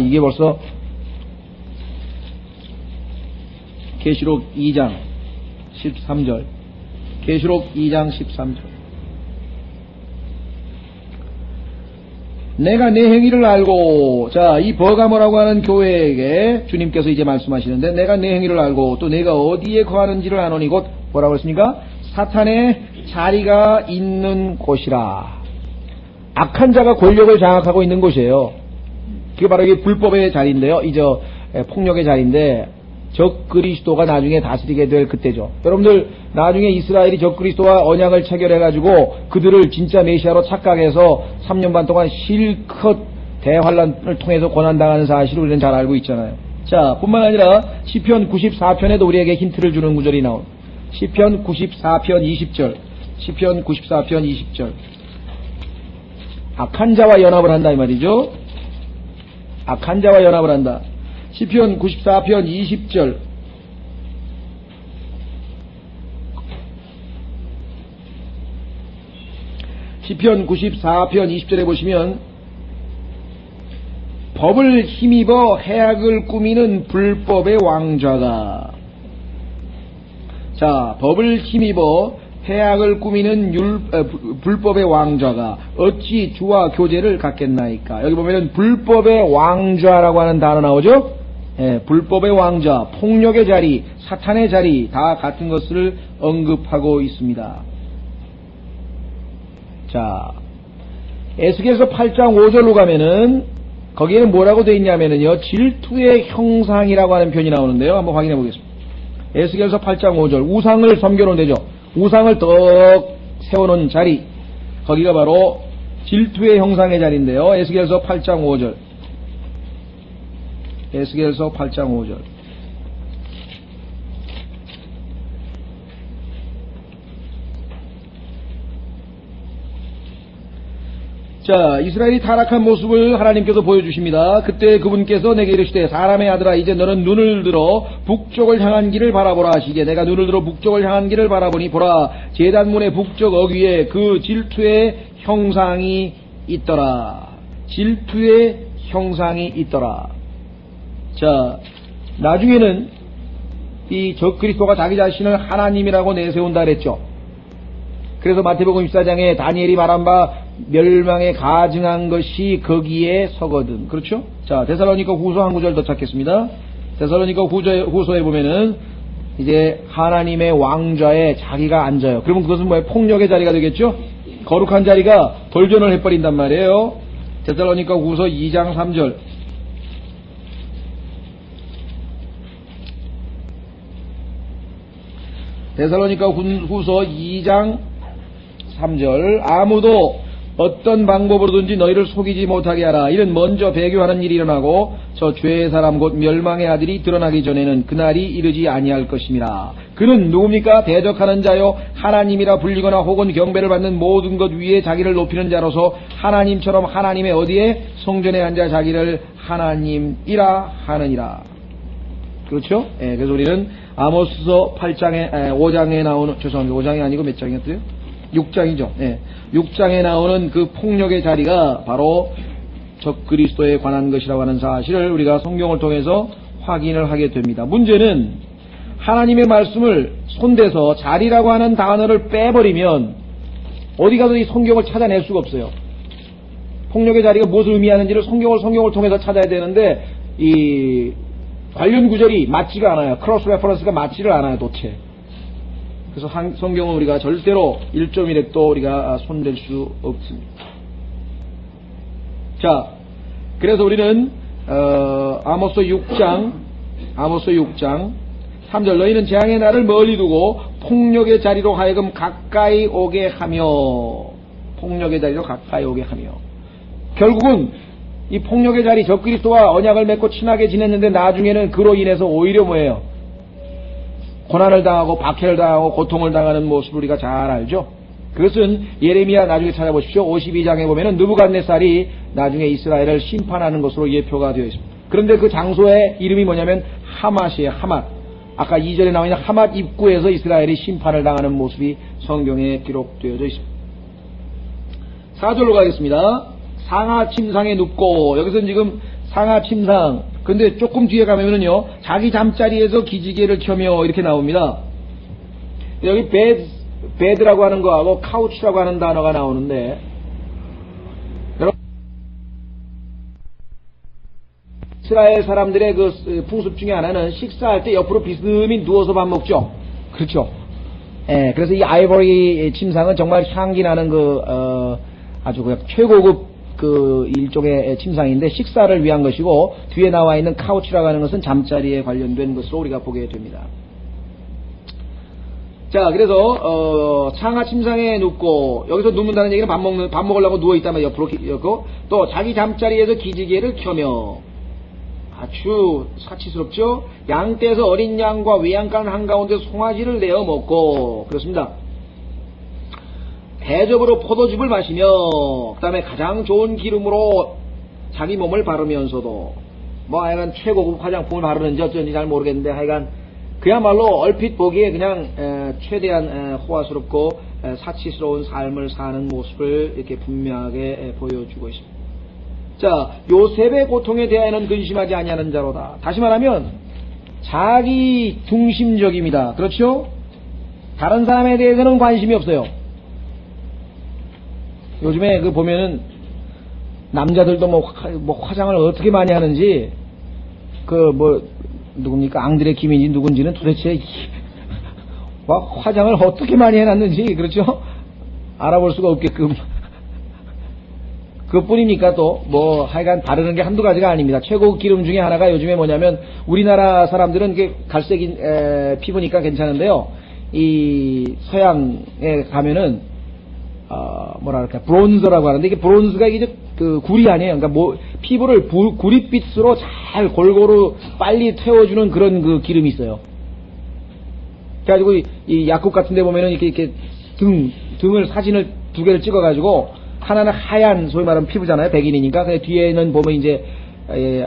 [SPEAKER 1] 이게 벌써 계시록 2장 13절. 계시록 2장 13절. 내가 내 행위를 알고, 자, 이 버가모라고 하는 교회에게 주님께서 이제 말씀하시는데, 내가 내 행위를 알고 또 내가 어디에 거하는지를 아노니 곧 뭐라고 했습니까? 사탄의 자리가 있는 곳이라. 악한 자가 권력을 장악하고 있는 곳이에요. 그게 바로 이게 불법의 자리인데요. 폭력의 자리인데, 적그리스도가 나중에 다스리게 될 그때죠. 여러분들 나중에 이스라엘이 적그리스도와 언약을 체결해가지고 그들을 진짜 메시아로 착각해서 3년 반 동안 실컷 대환란을 통해서 고난당하는 사실을 우리는 잘 알고 있잖아요. 자, 뿐만 아니라 시편 94편에도 우리에게 힌트를 주는 구절이 나옵니다. 시편 94편 20절. 시편 94편 20절. 악한 자와 연합을 한다 이 말이죠. 악한 자와 연합을 한다. 시편 94편 20절. 시편 94편 20절에 보시면 법을 힘입어 해악을 꾸미는 불법의 왕좌가, 자, 법을 힘입어 해악을 꾸미는 불법의 왕좌가 어찌 주와 교제를 갖겠나이까. 여기 보면은 불법의 왕좌라고 하는 단어 나오죠. 예, 불법의 왕좌, 폭력의 자리, 사탄의 자리 다 같은 것을 언급하고 있습니다. 자, 에스겔서 8장 5절로 가면은 거기에는 뭐라고 되어 있냐면은요, 질투의 형상이라고 하는 표현이 나오는데요. 한번 확인해 보겠습니다. 에스겔서 8장 5절, 우상을 섬겨놓은 데죠. 우상을 떡 세워놓은 자리, 거기가 바로 질투의 형상의 자리인데요. 에스겔서 8장 5절. 에스겔서 8장 5절. 자, 이스라엘이 타락한 모습을 하나님께서 보여주십니다. 그때 그분께서 내게 이르시되, 사람의 아들아, 이제 너는 눈을 들어 북쪽을 향한 길을 바라보라 하시기에, 내가 눈을 들어 북쪽을 향한 길을 바라보니 보라, 제단문의 북쪽 어귀에 그 질투의 형상이 있더라. 질투의 형상이 있더라. 자, 나중에는 이 적그리스도가 자기 자신을 하나님이라고 내세운다 그랬죠. 그래서 마태복음 14장에 다니엘이 말한 바 멸망에 가증한 것이 거기에 서거든. 그렇죠? 자, 데살로니가 후서 한 구절 더 찾겠습니다. 데살로니가 후서에 보면은 이제 하나님의 왕좌에 자기가 앉아요. 그러면 그것은 뭐예요? 폭력의 자리가 되겠죠? 거룩한 자리가 돌변을 해버린단 말이에요. 데살로니가 후서 2장 3절. 데살로니가 후서 2장 3절. 아무도 어떤 방법으로든지 너희를 속이지 못하게 하라. 이는 먼저 배교하는 일이 일어나고 저 죄의 사람 곧 멸망의 아들이 드러나기 전에는 그날이 이르지 아니할 것임이라. 그는 누굽니까? 대적하는 자요 하나님이라 불리거나 혹은 경배를 받는 모든 것 위에 자기를 높이는 자로서 하나님처럼 하나님의 어디에? 성전에 앉아 자기를 하나님이라 하느니라. 그렇죠? 예, 그래서 우리는 아모스서 5장에 나오는, 죄송합니다. 5장이 아니고 몇 장이었어요? 6장이죠. 예. 6장에 나오는 그 폭력의 자리가 바로 적그리스도에 관한 것이라고 하는 사실을 우리가 성경을 통해서 확인을 하게 됩니다. 문제는 하나님의 말씀을 손대서 자리라고 하는 단어를 빼버리면 어디 가서 이 성경을 찾아낼 수가 없어요. 폭력의 자리가 무엇을 의미하는지를 성경을 통해서 찾아야 되는데 이 관련 구절이 맞지가 않아요. 크로스 레퍼런스가 맞지를 않아요, 도체. 그래서 성경은 우리가 절대로 1.1획도 우리가 손댈 수 없습니다. 자, 그래서 우리는 아모스 6장 3절 너희는 재앙의 날을 멀리 두고 폭력의 자리로 하여금 가까이 오게 하며 결국은 이 폭력의 자리 적그리스도와 언약을 맺고 친하게 지냈는데 나중에는 그로 인해서 오히려 뭐예요? 고난을 당하고 박해를 당하고 고통을 당하는 모습을 우리가 잘 알죠. 그것은 예레미야 나중에 찾아보십시오. 52장에 보면은 느부갓네살이 나중에 이스라엘을 심판하는 것으로 예표가 되어 있습니다. 그런데 그 장소의 이름이 뭐냐면 하맛이에요. 하맛. 아까 2절에 나와 있는 하맛 입구에서 이스라엘이 심판을 당하는 모습이 성경에 기록되어져 있습니다. 4절로 가겠습니다. 상하 침상에 눕고, 여기서는 지금 상하 침상, 근데 조금 뒤에 가면은요, 자기 잠자리에서 기지개를 켜며 이렇게 나옵니다. 여기 베드라고 하는 거하고 카우치라고 하는 단어가 나오는데, 여러분, 이스라엘 사람들의 그 풍습 중에 하나는 식사할 때 옆으로 비스듬히 누워서 밥 먹죠. 그렇죠. 예, 그래서 이 아이보리 침상은 정말 향기 나는 아주 그냥 최고급 그 일종의 침상인데 식사를 위한 것이고, 뒤에 나와 있는 카우치라고 하는 것은 잠자리에 관련된 것으로 우리가 보게 됩니다. 자, 그래서 상하 침상에 눕고, 여기서 눕는다는 얘기는 밥 먹으려고 누워 있다면 옆으로 또 자기 잠자리에서 기지개를 켜며, 아주 사치스럽죠. 양떼에서 어린 양과 외양간 한가운데 송아지를 내어 먹고, 그렇습니다. 대접으로 포도즙을 마시며, 그 다음에 가장 좋은 기름으로 자기 몸을 바르면서도, 하여간 최고급 화장품을 바르는지 어쩐지 잘 모르겠는데, 하여간 그야말로 얼핏 보기에 그냥 최대한 호화스럽고 사치스러운 삶을 사는 모습을 이렇게 분명하게 보여주고 있습니다. 자, 요셉의 고통에 대하여는 근심하지 아니하는 자로다. 다시 말하면 자기 중심적입니다. 그렇죠? 다른 사람에 대해서는 관심이 없어요. 요즘에 보면은 남자들도 화장을 어떻게 많이 하는지 누굽니까? 앙드레 김인지 누군지는 도대체 화장을 어떻게 많이 해놨는지, 그렇죠? 알아볼 수가 없게끔. 그것뿐입니까? 또 하여간 바르는 게 한두 가지가 아닙니다. 최고 기름 중에 하나가 요즘에 뭐냐면, 우리나라 사람들은 이게 갈색인 피부니까 괜찮은데요, 이 서양에 가면은 브론즈라고 하는데, 이게 브론즈가 이게 굴이 아니에요. 그러니까 피부를 구릿빛으로 잘 골고루 빨리 태워주는 그런 기름이 있어요. 그래가지고 이 약국 같은 데 보면은 이렇게 등을 사진을 두 개를 찍어가지고, 하나는 하얀 소위 말하면 피부잖아요. 백인이니까. 근데 뒤에는 보면 이제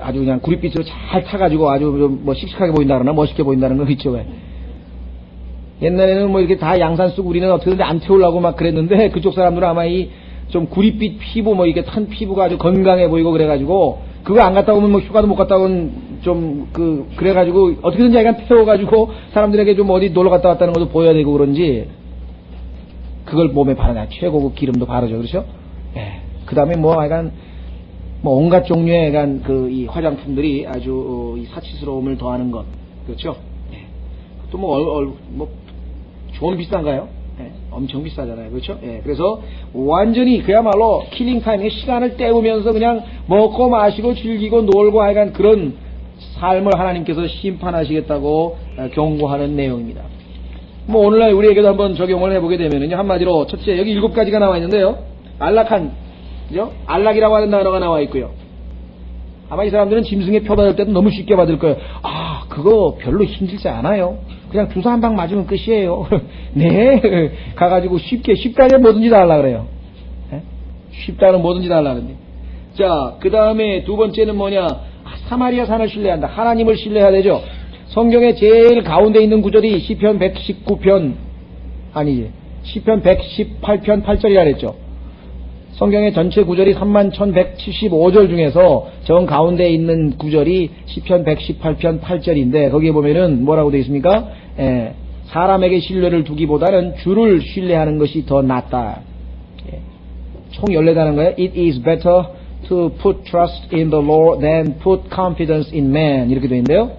[SPEAKER 1] 아주 그냥 구릿빛으로 잘 타가지고 아주 좀 씩씩하게 보인다 그러나 멋있게 보인다는 거 있죠. 왜? 옛날에는 이렇게 다 양산 쓰고 우리는 어떻게든 안 태우려고 막 그랬는데, 그쪽 사람들은 아마 좀 구릿빛 피부 이렇게 탄 피부가 아주 건강해 보이고 그래가지고, 그거 안 갔다 오면 휴가도 못 갔다 오면 그래가지고 어떻게든지 약간 태워가지고 사람들에게 좀 어디 놀러 갔다 왔다는 것도 보여야 되고 그런지, 그걸 몸에 바르냐. 최고급 기름도 바르죠. 그렇죠? 예. 그 다음에 하여간 온갖 종류의 약간 이 화장품들이 아주 이 사치스러움을 더하는 것. 그렇죠? 예. 또 좀 비싼가요? 예. 엄청 비싸잖아요. 그렇죠? 예. 그래서 완전히 그야말로 킬링타임에 시간을 때우면서 그냥 먹고 마시고 즐기고 놀고 하여간 그런 삶을 하나님께서 심판하시겠다고 경고하는 내용입니다. 오늘날 우리에게도 한번 적용을 해보게 되면은요, 한마디로, 첫째, 여기 7가지가 나와 있는데요, 그죠? 안락이라고 하는 단어가 나와 있고요. 아마 이 사람들은 짐승에 표받을 때도 너무 쉽게 받을 거예요. 그거 별로 힘들지 않아요. 그냥 주사 한 방 맞으면 끝이에요. 네. 가가지고 쉽다면 뭐든지 다 하려고 그래요. 네? 쉽다면 뭐든지 다 하려고 그러는데. 자, 그 다음에 두 번째는 사마리아 산을 신뢰한다. 하나님을 신뢰해야 되죠. 성경의 제일 가운데 있는 구절이 시편 119편, 시편 118편 8절이라 그랬죠. 성경의 전체 구절이 31,175절 중에서 정 가운데에 있는 구절이 시편 118편 8절인데 거기에 보면은 뭐라고 되어 있습니까? 사람에게 신뢰를 두기보다는 주를 신뢰하는 것이 더 낫다. 총 14단어인 거예요. It is better to put trust in the Lord than put confidence in man. 이렇게 되어 있는데요.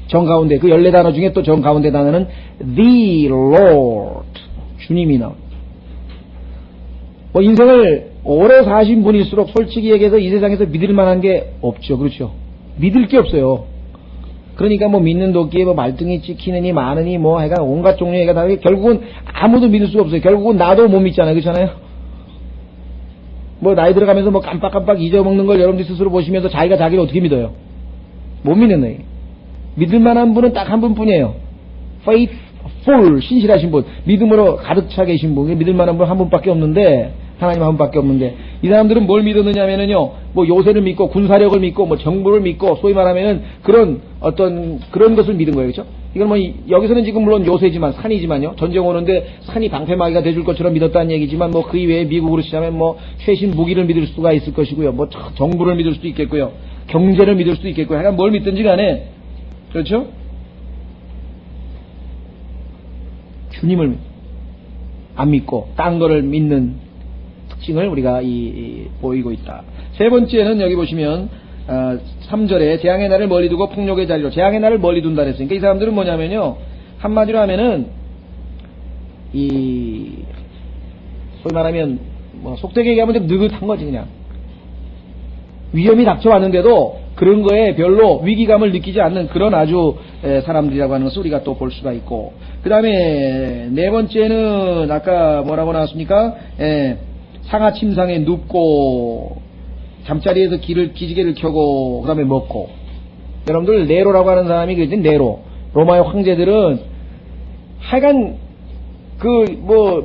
[SPEAKER 1] 정 가운데 그 14단어 중에 또 정 가운데 단어는 the Lord. 주님이 나옵니다. 뭐 인생을 오래 사신 분일수록 솔직히 얘기해서 이 세상에서 믿을 만한 게 없죠. 그렇죠? 믿을 게 없어요. 그러니까 뭐 믿는 도끼에 뭐 말등이 찍히느니 마느니 뭐 해가 온갖 종류의 얘가 다 결국은 아무도 믿을 수가 없어요. 결국은 나도 못 믿잖아요. 그렇잖아요? 뭐 나이 들어가면서 뭐 깜빡깜빡 잊어먹는 걸 여러분들 스스로 보시면서 자기가 자기를 어떻게 믿어요? 못 믿는 거예요. 믿을 만한 분은 딱 한 분뿐이에요. faithful, 신실하신 분, 믿음으로 가득 차 계신 분, 믿을 만한 분 한 분밖에 없는데, 하나님 한 분밖에 없는데, 이 사람들은 뭘 믿었느냐 하면은요, 뭐 요새를 믿고, 군사력을 믿고, 뭐 정부를 믿고, 소위 말하면은 그런 것을 믿은 거예요. 그렇죠? 이건 뭐 여기서는 지금 물론 요새지만 산이지만요, 전쟁 오는데 산이 방패막이가 돼줄 것처럼 믿었다는 얘기지만 뭐 그 이외에 미국으로 치자면 뭐 최신 무기를 믿을 수가 있을 것이고요, 뭐 정부를 믿을 수도 있겠고요, 경제를 믿을 수도 있겠고요, 하여간 뭘 믿든지 간에, 그렇죠? 주님을 안 믿고 딴 거를 믿는 특징을 우리가 보이고 있다. 세 번째는 여기 보시면 3절에 재앙의 날을 멀리 두고 폭력의 자리로, 재앙의 날을 멀리 둔다 그랬으니까 이 사람들은 뭐냐면요, 한마디로 하면은 소위 말하면 뭐 속되게 얘기하면 좀 느긋한 거지. 그냥 위험이 닥쳐왔는데도 그런 거에 별로 위기감을 느끼지 않는 그런 아주 사람들이라고 하는 것을 우리가 또 볼 수가 있고, 그 다음에 네 번째는 아까 뭐라고 나왔습니까? 상하 침상에 눕고 잠자리에서 기지개를 켜고 그 다음에 먹고. 여러분들 네로라고 하는 사람이 그랬지. 네로, 로마의 황제들은 하여간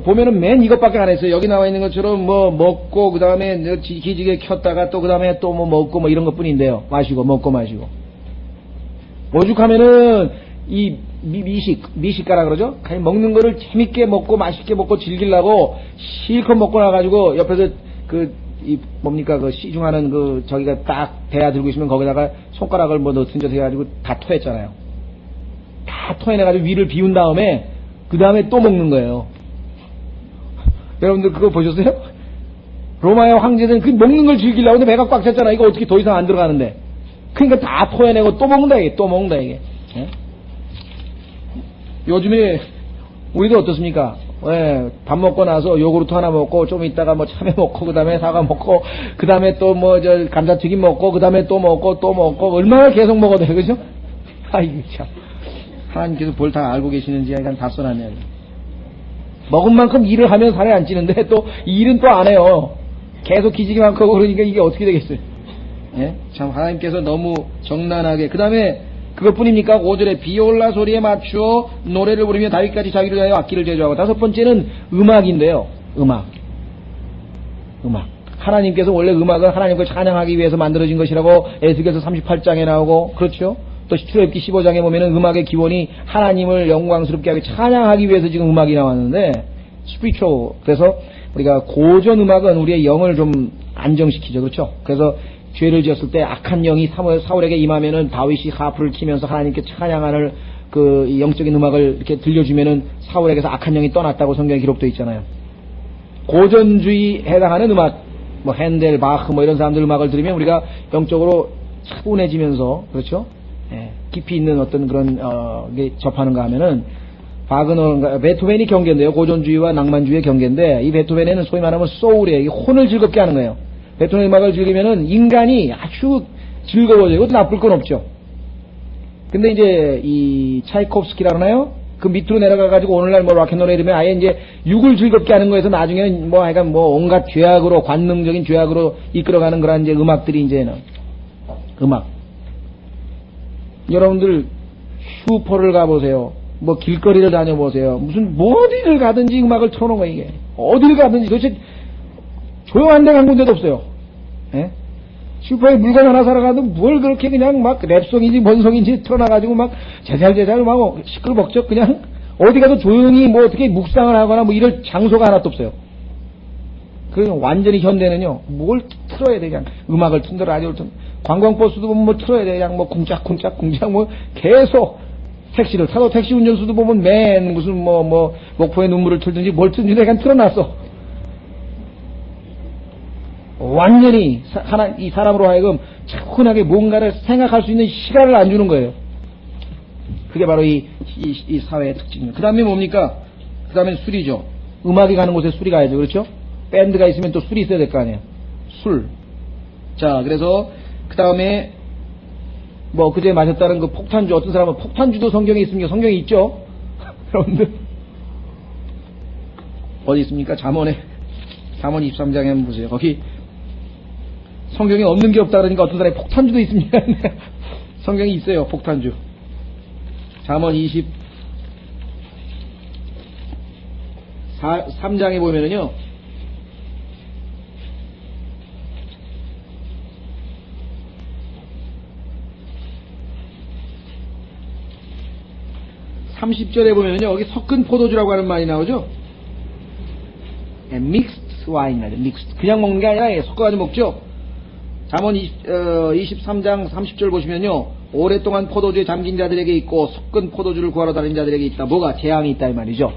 [SPEAKER 1] 보면은 맨 이것밖에 안 했어요. 여기 나와 있는 것처럼 뭐 먹고 그 다음에 기지개 켰다가 또 그 다음에 또 뭐 먹고 뭐 이런 것 뿐인데요. 마시고 먹고 마시고. 오죽하면은 이 미식가라 그러죠? 그냥 먹는 거를 재밌게 먹고 맛있게 먹고 즐기려고 실컷 먹고 나가지고 옆에서 뭡니까 시중하는 저기가 딱 대야 들고 있으면 거기다가 손가락을 뭐 넣든 저 해가지고 다 토했잖아요. 다 토해내가지고 위를 비운 다음에 그 다음에 또 먹는 거예요. 여러분들 그거 보셨어요? 로마의 황제들은 그 먹는 걸 즐기려고 근데 배가 꽉 찼잖아. 이거 어떻게 더 이상 안 들어가는데. 그러니까 다 토해내고 또 먹는다 이게. 또 먹는다 이게. 예? 요즘에 우리도 어떻습니까? 밥 먹고 나서 요구르트 하나 먹고 좀 이따가 뭐 참외 먹고 그 다음에 사과 먹고 그 다음에 또 뭐 감자튀김 먹고 그 다음에 또 먹고 얼마나 계속 먹어도 돼. 그죠? 아이고 참. 하나님께서 뭘 다 알고 계시는지 약간 다 써놨네요. 먹은 만큼 일을 하면 살이 안 찌는데 또 일은 또 안 해요. 계속 기지개만 켜고 그러니까 이게 어떻게 되겠어요? 예? 참 하나님께서 너무 정난하게. 그 다음에 그것뿐입니까? 5절에 비올라 소리에 맞추어 노래를 부르며 다윗까지 자기를 위하여 악기를 제조하고. 다섯 번째는 음악인데요. 음악. 하나님께서 원래 음악은 하나님을 찬양하기 위해서 만들어진 것이라고 에스겔서 38장에 나오고, 그렇죠? 또 출애굽기 15장에 보면은 음악의 기본이 하나님을 영광스럽게 하게 찬양하기 위해서 지금 음악이 나왔는데, 스피리추얼. 그래서 우리가 고전 음악은 우리의 영을 좀 안정시키죠. 그렇죠? 그래서 죄를 지었을 때 악한 영이 사울에게 임하면은 다윗이 하프를 치면서 하나님께 찬양하는 그 영적인 음악을 이렇게 들려주면은 사울에게서 악한 영이 떠났다고 성경에 기록되어 있잖아요. 고전주의에 해당하는 음악, 뭐 핸델, 바흐 뭐 이런 사람들 음악을 들으면 우리가 영적으로 차분해지면서, 그렇죠? 깊이 있는 어떤 그런 게 접하는가 하면은 바그너, 베토벤이 경계인데요. 고전주의와 낭만주의의 경계인데, 이 베토벤에는 소위 말하면 소울이에요. 이 혼을 즐겁게 하는 거예요. 베토벤 음악을 즐기면은 인간이 아주 즐거워져요. 이것도 나쁠 건 없죠. 근데 이제 이 차이콥스키라 그러나요? 그 밑으로 내려가가지고 오늘날 뭐 락앤롤에 이러면 아예 이제 육을 즐겁게 하는 거에서 나중에는 뭐 하여간 뭐 온갖 죄악으로, 관능적인 죄악으로 이끌어가는 그런 이제 음악들이 이제는 음악. 여러분들 슈퍼를 가보세요. 뭐 길거리를 다녀보세요. 무슨 어디를 가든지 음악을 틀어놓은 거예요. 이게 어디를 가든지 도대체 조용한 데가 한 군데도 없어요. 예? 슈퍼에 물건 하나 사러 가도 뭘 그렇게 그냥 막 랩송인지 뭔송인지 틀어놔가지고 막 제잘제잘 막 시끌벅적 그냥 어디 가도 조용히 뭐 어떻게 묵상을 하거나 뭐 이럴 장소가 하나도 없어요. 그러면 완전히 현대는요, 뭘 틀어야 돼, 그냥. 음악을 튼다, 라디오를 튼 관광버스도 보면 뭐 틀어야 돼, 그냥 뭐 쿵짝쿵짝 뭐 계속 택시를 타도 택시 운전수도 보면 맨 무슨 목포의 눈물을 틀든지 뭘 틀든지 그냥 틀어놨어. 완전히 이 사람으로 하여금 차분하게 뭔가를 생각할 수 있는 시간을 안 주는 거예요. 그게 바로 이 사회의 특징입니다. 그 다음에 뭡니까? 그 다음에 술이죠. 음악이 가는 곳에 술이 가야죠. 그렇죠? 밴드가 있으면 또 술이 있어야 될 거 아니에요. 술. 자, 그래서 그 다음에 그제 마셨다는 그 폭탄주, 어떤 사람은 폭탄주도 성경에 있습니까? 성경에 있죠? 여러분들. 어디 있습니까? 잠언 23장에 한번 보세요. 거기 성경에 없는 게 없다 그러니까 어떤 사람이 폭탄주도 있습니다. 성경에 있어요, 폭탄주. 잠언 23장에 보면은요, (30절에) 보면은요, 여기 섞은 포도주라고 하는 말이 나오죠. 믹스드 와인 나죠. 믹스드. 그냥 먹는 게 아니라 섞어가지고 먹죠. 잠언 23장 30절 보시면요, 오랫동안 포도주에 잠긴 자들에게 있고 섞은 포도주를 구하러 다니는 자들에게 있다. 뭐가? 재앙이 있다 이 말이죠.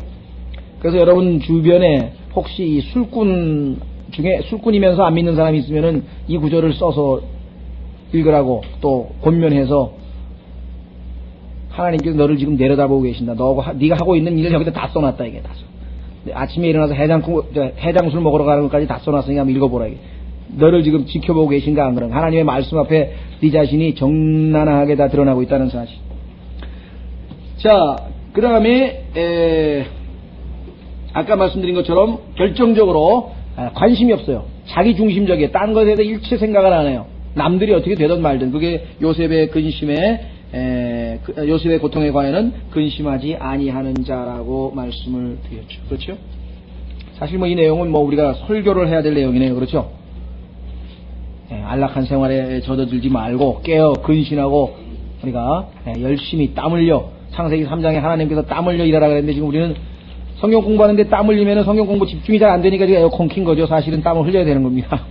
[SPEAKER 1] 그래서 여러분 주변에 혹시 이 술꾼 중에 술꾼이면서 안 믿는 사람이 있으면은 이 구절을 써서 읽으라고 또 권면해서, 하나님께서 너를 지금 내려다보고 계신다. 네가 하고 있는 일을 여기다 다 써놨다 이게 다. 아침에 일어나서 해장술 먹으러 가는 것까지 다 써놨으니까 한번 읽어보라 이게. 너를 지금 지켜보고 계신가 안 그런? 하나님의 말씀 앞에 네 자신이 정나하게 다 드러나고 있다는 사실. 자, 그 다음에 아까 말씀드린 것처럼 결정적으로 관심이 없어요. 자기 중심적이에요. 딴 것에 대해 일체 생각을 안 해요. 남들이 어떻게 되든 말든. 그게 요셉의 요셉의 고통에 관해는 근심하지 아니하는 자라고 말씀을 드렸죠. 그렇죠? 사실 이 내용은 우리가 설교를 해야 될 내용이네요. 그렇죠? 안락한 생활에 젖어들지 말고 깨어 근신하고 우리가 열심히 땀 흘려, 창세기 3장에 하나님께서 땀 흘려 일하라 그랬는데 지금 우리는 성경 공부하는데 땀 흘리면 성경 공부 집중이 잘 안 되니까 지금 에어컨 킨 거죠. 사실은 땀을 흘려야 되는 겁니다.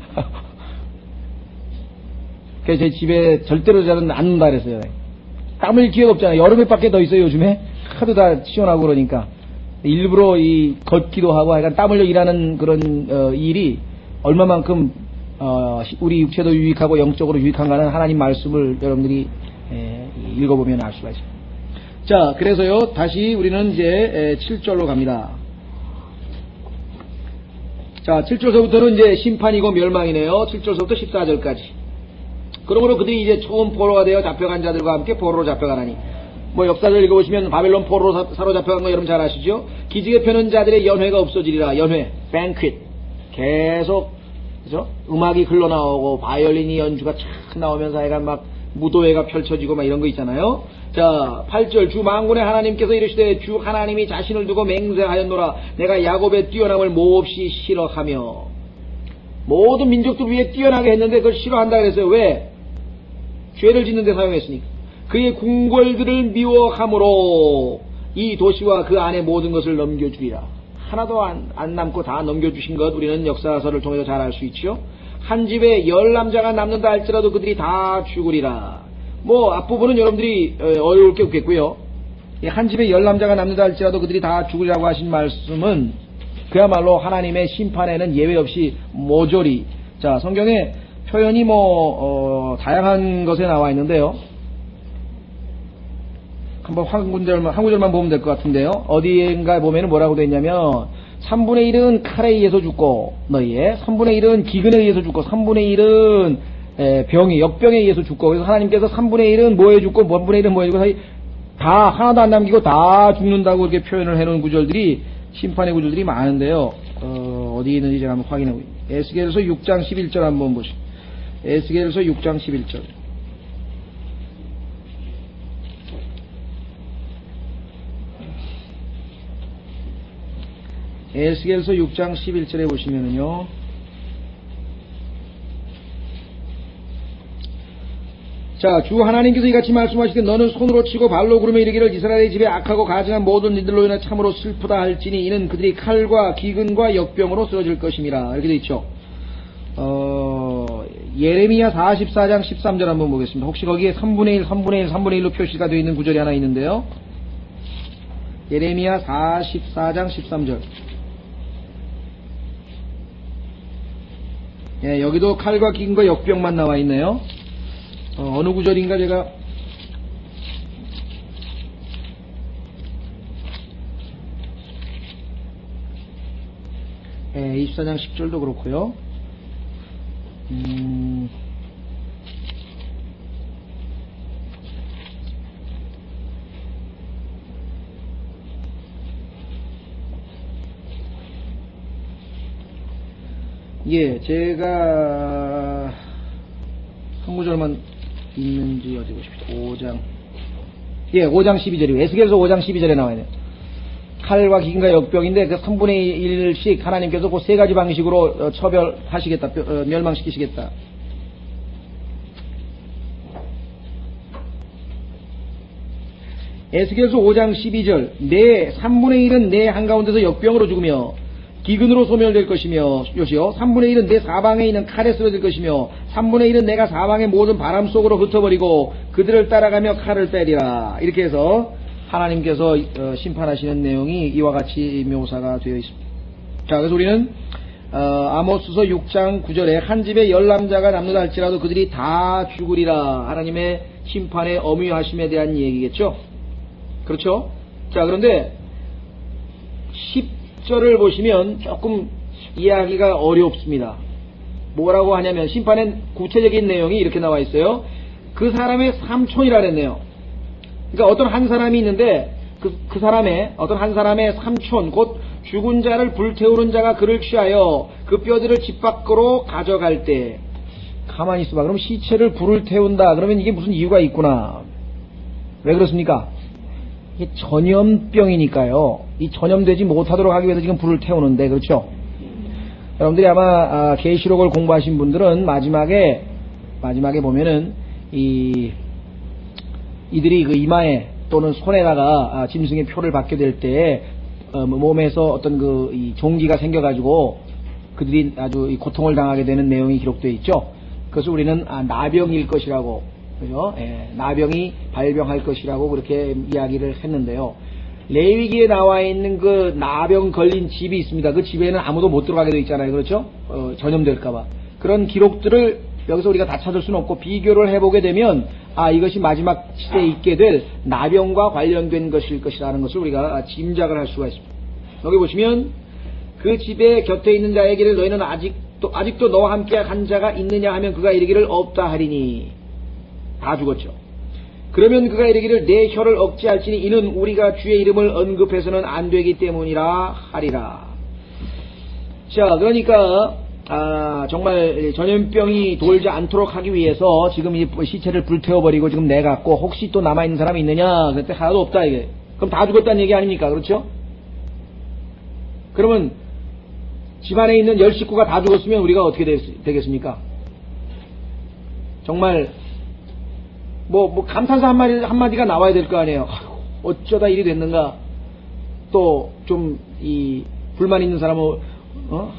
[SPEAKER 1] 그래서 제 집에 절대로 저는 안 는다 그랬어요. 땀 흘릴 기회가 없잖아요. 여름에 밖에 더 있어요. 요즘에 하도 다 시원하고 그러니까 일부러 걷기도 하고 하여간 땀 흘려 일하는 그런 일이 얼마만큼 우리 육체도 유익하고 영적으로 유익한가는 하나님 말씀을 여러분들이 읽어보면 알 수가 있어요. 자, 그래서요, 다시 우리는 이제 7절로 갑니다. 자, 7절서부터는 이제 심판이고 멸망이네요. 7절서부터 14절까지. 그러므로 그들이 이제 처음 포로가 되어 잡혀간 자들과 함께 포로로 잡혀가나니, 역사를 읽어보시면 바벨론 포로로 사로잡혀간 거 여러분 잘 아시죠? 기지개 펴는 자들의 연회가 없어지리라. 연회, banquet. 계속, 그죠? 음악이 흘러나오고, 바이올린이 연주가 착 나오면서 하여간 막 무도회가 펼쳐지고 막 이런 거 있잖아요. 자, 8절. 주 만군의 하나님께서 이르시되 주 하나님이 자신을 두고 맹세하였노라. 내가 야곱의 뛰어남을 몹시 싫어하며. 모든 민족들 위해 뛰어나게 했는데 그걸 싫어한다 그랬어요. 왜? 죄를 짓는 데 사용했으니까. 그의 궁궐들을 미워함으로 이 도시와 그 안의 모든 것을 넘겨주리라. 하나도 안 남고 다 넘겨주신 것 우리는 역사서를 통해서 잘 알 수 있죠. 한 집에 10남자가 남는다 할지라도 그들이 다 죽으리라. 앞부분은 여러분들이 어려울 게 없겠고요. 한 집에 10남자가 남는다 할지라도 그들이 다 죽으리라고 하신 말씀은 그야말로 하나님의 심판에는 예외 없이 모조리. 자, 성경에 표현이 다양한 것에 나와 있는데요. 한번 한 구절만 보면 될 것 같은데요. 어디인가 보면은 뭐라고 되어 있냐면 3분의 1은 칼에 의해서 죽고 너희의 3분의 1은 기근에 의해서 죽고 3분의 1은 역병에 의해서 죽고. 그래서 하나님께서 3분의 1은 뭐에 죽고 1분의 1은 뭐에 죽고 다 하나도 안 남기고 다 죽는다고 이렇게 표현을 해놓은 구절들이, 심판의 구절들이 많은데요. 어디 있는지 제가 한번 확인해 보겠습니다. 에스겔서 6장 11절 한번 보시죠. 에스겔서 6장 11절. 에스겔서 6장 11절에 보시면은요, 자, 주 하나님께서 이같이 말씀하시되 너는 손으로 치고 발로 구르며 이르기를 이스라엘의 집에 악하고 가증한 모든 이들로 인해 참으로 슬프다 할지니 이는 그들이 칼과 기근과 역병으로 쓰러질 것임이라. 이렇게 되어 있죠. 예레미야 44장 13절 한번 보겠습니다. 혹시 거기에 3분의 1, 3분의 1, 3분의 1로 표시가 되어 있는 구절이 하나 있는데요. 예레미야 44장 13절. 예, 여기도 칼과 기근과 역병만 나와 있네요. 어느 구절인가 제가 예, 24장 10절도 그렇고요. 예, 제가 한 구절만 있는지 어디 보십시오. 5장. 예, 5장 12절이에요. 에스겔서 5장 12절에 나와요. 칼과 기근과 역병인데 그 3분의 1씩 하나님께서 그 세 가지 방식으로 처벌하시겠다, 멸망시키시겠다. 에스겔서 5장 12절. 내 3분의 1은 내 한가운데서 역병으로 죽으며 기근으로 소멸될 것이며, 요시요. 3분의 1은 내 사방에 있는 칼에 쓰러질 것이며, 3분의 1은 내가 사방의 모든 바람 속으로 흩어버리고 그들을 따라가며 칼을 빼리라. 이렇게 해서 하나님께서 심판하시는 내용이 이와 같이 묘사가 되어 있습니다. 자, 그래서 우리는 아모스서 6장 9절에 한 집에 10남자가 남는다 할지라도 그들이 다 죽으리라. 하나님의 심판의 엄위하심에 대한 얘기겠죠. 그렇죠? 자, 그런데 10절을 보시면 조금 이해하기가 어렵습니다. 뭐라고 하냐면 심판의 구체적인 내용이 이렇게 나와 있어요. 그 사람의 삼촌이라 그랬네요. 그러니까 어떤 한 사람이 있는데 그 사람의 어떤 한 사람의 삼촌 곧 죽은 자를 불태우는 자가 그를 취하여 그 뼈들을 집 밖으로 가져갈 때, 가만히 있어봐. 그럼 시체를 불을 태운다. 그러면 이게 무슨 이유가 있구나. 왜 그렇습니까? 이게 전염병이니까요. 이 전염되지 못하도록 하기 위해서 지금 불을 태우는데, 그렇죠? 여러분들이 아마 계시록을 공부하신 분들은 마지막에 보면은 이들이 그 이마에 또는 손에다가 짐승의 표를 받게 될 때 몸에서 어떤 이 종기가 생겨가지고 그들이 아주 고통을 당하게 되는 내용이 기록되어 있죠. 그것을 우리는 나병일 것이라고, 그죠? 예, 나병이 발병할 것이라고 그렇게 이야기를 했는데요. 레위기에 나와 있는 그 나병 걸린 집이 있습니다. 그 집에는 아무도 못 들어가게 되어 있잖아요. 그렇죠? 전염될까봐. 그런 기록들을 여기서 우리가 다 찾을 수는 없고 비교를 해보게 되면 이것이 마지막 시대에 있게 될 나병과 관련된 것일 것이라는 것을 우리가 짐작을 할 수가 있습니다. 여기 보시면 그 집에 곁에 있는 자에게를 너희는 아직도 너와 함께 한 자가 있느냐 하면 그가 이르기를 없다 하리니. 다 죽었죠. 그러면 그가 이르기를 내 혀를 억제할지니 이는 우리가 주의 이름을 언급해서는 안 되기 때문이라 하리라. 자, 그러니까 정말 전염병이 돌지 않도록 하기 위해서 지금 이 시체를 불태워버리고 지금 내갖고 혹시 또 남아있는 사람이 있느냐? 그때 하나도 없다, 이게. 그럼 다 죽었다는 얘기 아닙니까? 그렇죠? 그러면 집안에 있는 10식구가 다 죽었으면 우리가 어떻게 되겠습니까? 정말 감탄사 한마디가 나와야 될 거 아니에요. 어쩌다 일이 됐는가? 또 좀 불만 있는 사람은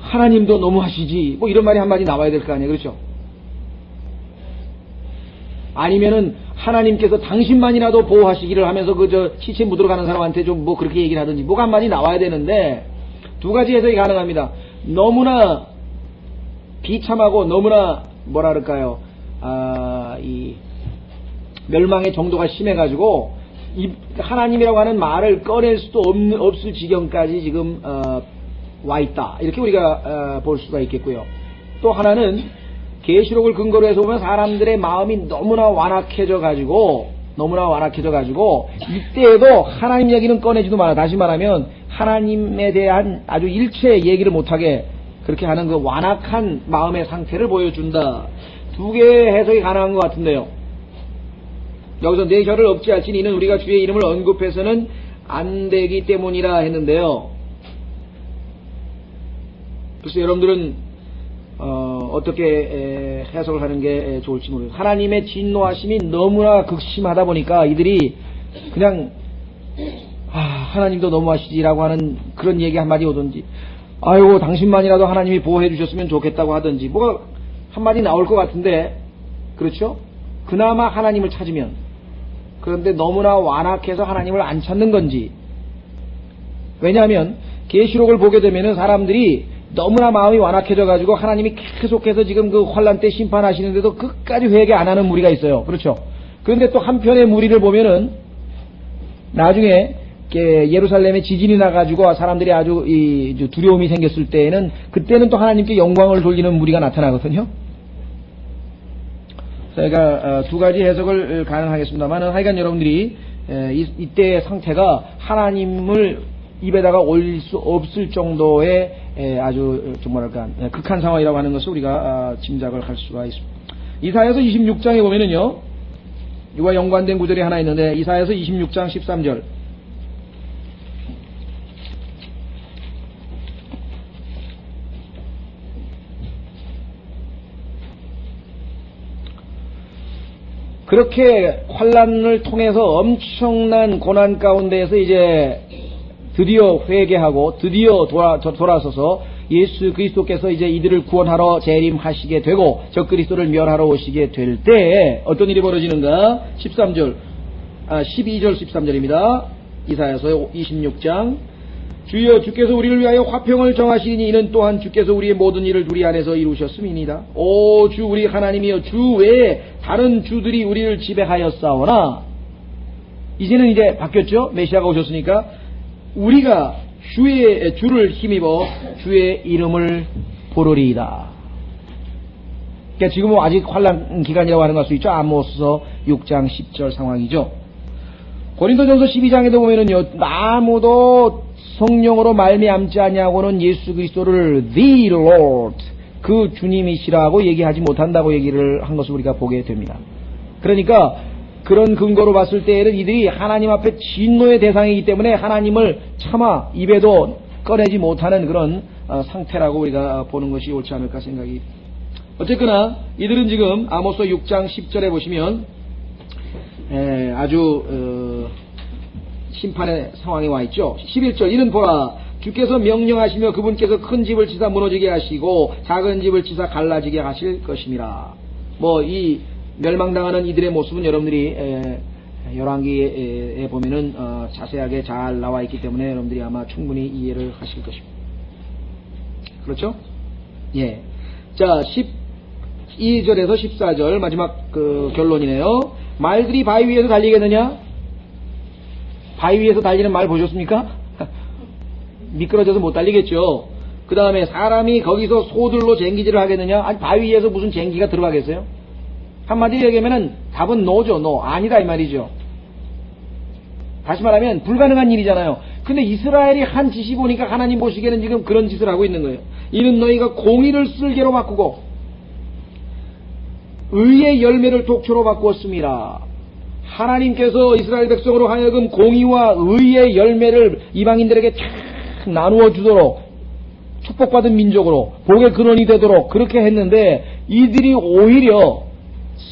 [SPEAKER 1] 하나님도 너무하시지, 이런 말이 한마디 나와야 될 거 아니에요. 그렇죠? 아니면은 하나님께서 당신만이라도 보호하시기를 하면서 시체 묻으러 가는 사람한테 좀 그렇게 얘기를 하든지 뭐가 한마디 나와야 되는데, 두 가지 해석이 가능합니다. 너무나 비참하고 너무나 뭐라 그럴까요? 이 멸망의 정도가 심해가지고 하나님이라고 하는 말을 꺼낼 수도 없을 지경까지 지금 와 있다. 이렇게 우리가 볼 수가 있겠고요. 또 하나는 계시록을 근거로 해서 보면 사람들의 마음이 너무나 완악해져 가지고 이때에도 하나님 얘기는 꺼내지도 마라. 다시 말하면 하나님에 대한 아주 일체 얘기를 못하게 그렇게 하는 그 완악한 마음의 상태를 보여준다. 두 개의 해석이 가능한 것 같은데요. 여기서 내 혀를 억제할지니 이는 우리가 주의 이름을 언급해서는 안 되기 때문이라 했는데요. 글쎄 여러분들은 어떻게 해석을 하는 게 좋을지 모르겠어요. 하나님의 진노하심이 너무나 극심하다 보니까 이들이 그냥 하나님도 너무하시지라고 하는 그런 얘기 한마디 오든지, 아이고 당신만이라도 하나님이 보호해 주셨으면 좋겠다고 하든지 뭐가 한마디 나올 것 같은데, 그렇죠? 그나마 하나님을 찾으면, 그런데 너무나 완악해서 하나님을 안 찾는 건지. 왜냐하면 계시록을 보게 되면은 사람들이 너무나 마음이 완악해져 가지고 하나님이 계속해서 지금 그 환란 때 심판하시는데도 끝까지 회개 안 하는 무리가 있어요. 그렇죠? 그런데 또 한편의 무리를 보면은 나중에 예루살렘에 지진이 나가지고 사람들이 아주 두려움이 생겼을 때에는, 그때는 또 하나님께 영광을 돌리는 무리가 나타나거든요. 제가 두 가지 해석을 가능하겠습니다만, 하여간 여러분들이 이때의 상태가 하나님을 입에다가 올릴 수 없을 정도의 아주 좀 뭐랄까 극한 상황이라고 하는 것을 우리가 짐작을 할 수가 있습니다. 이사야서 26장에 보면은요, 이와 연관된 구절이 하나 있는데, 이사야서 26장 13절. 그렇게 환란을 통해서 엄청난 고난 가운데에서 이제 드디어 회개하고 드디어 돌아서서 예수 그리스도께서 이제 이들을 구원하러 재림하시게 되고 적 그리스도를 멸하러 오시게 될 때에 어떤 일이 벌어지는가? 12절 13절입니다. 이사야서 26장. 주여, 주께서 우리를 위하여 화평을 정하시니 이는 또한 주께서 우리의 모든 일을 우리 안에서 이루셨음이니이다. 오 주 우리 하나님이여, 주 외에 다른 주들이 우리를 지배하였사오나, 이제는 이제 바뀌었죠. 메시아가 오셨으니까 우리가 주를 힘입어 주의 이름을 부르리이다. 그러니까 지금은 아직 환란 기간이라고 하는 걸 수 있죠. 아모스 6장 10절 상황이죠. 고린도전서 12장에도 보면은요, 아무도 성령으로 말미암지 아니하고는 예수 그리스도를 The Lord, 그 주님이시라고 얘기하지 못한다고 얘기를 한 것을 우리가 보게 됩니다. 그러니까 그런 근거로 봤을 때에는 이들이 하나님 앞에 진노의 대상이기 때문에 하나님을 차마 입에도 꺼내지 못하는 그런 상태라고 우리가 보는 것이 옳지 않을까 생각이. 어쨌거나 이들은 지금 아모스 6장 10절에 보시면 아주 심판의 상황에 와 있죠. 11절, 이는 보라, 주께서 명령하시며 그분께서 큰 집을 치사 무너지게 하시고 작은 집을 치사 갈라지게 하실 것임이라. 뭐 이 멸망당하는 이들의 모습은 여러분들이 열왕기에 보면은 자세하게 잘 나와 있기 때문에 여러분들이 아마 충분히 이해를 하실 것입니다. 그렇죠? 예. 자, 12절에서 14절 마지막 그 결론이네요. 말들이 바위 위에서 달리겠느냐? 바위 위에서 달리는 말 보셨습니까? 미끄러져서 못 달리겠죠. 그 다음에 사람이 거기서 소들로 쟁기질을 하겠느냐? 아니, 바위 위에서 무슨 쟁기가 들어가겠어요? 한마디로 얘기하면은 답은 노죠. 노. 아니다 이 말이죠. 다시 말하면 불가능한 일이잖아요. 근데 이스라엘이 한 짓이 보니까 하나님 보시기에는 지금 그런 짓을 하고 있는 거예요. 이는 너희가 공의를 쓸개로 바꾸고 의의 열매를 독초로 바꾸었음이라. 하나님께서 이스라엘 백성으로 하여금 공의와 의의 열매를 이방인들에게 쫙 나누어 주도록 축복받은 민족으로 복의 근원이 되도록 그렇게 했는데, 이들이 오히려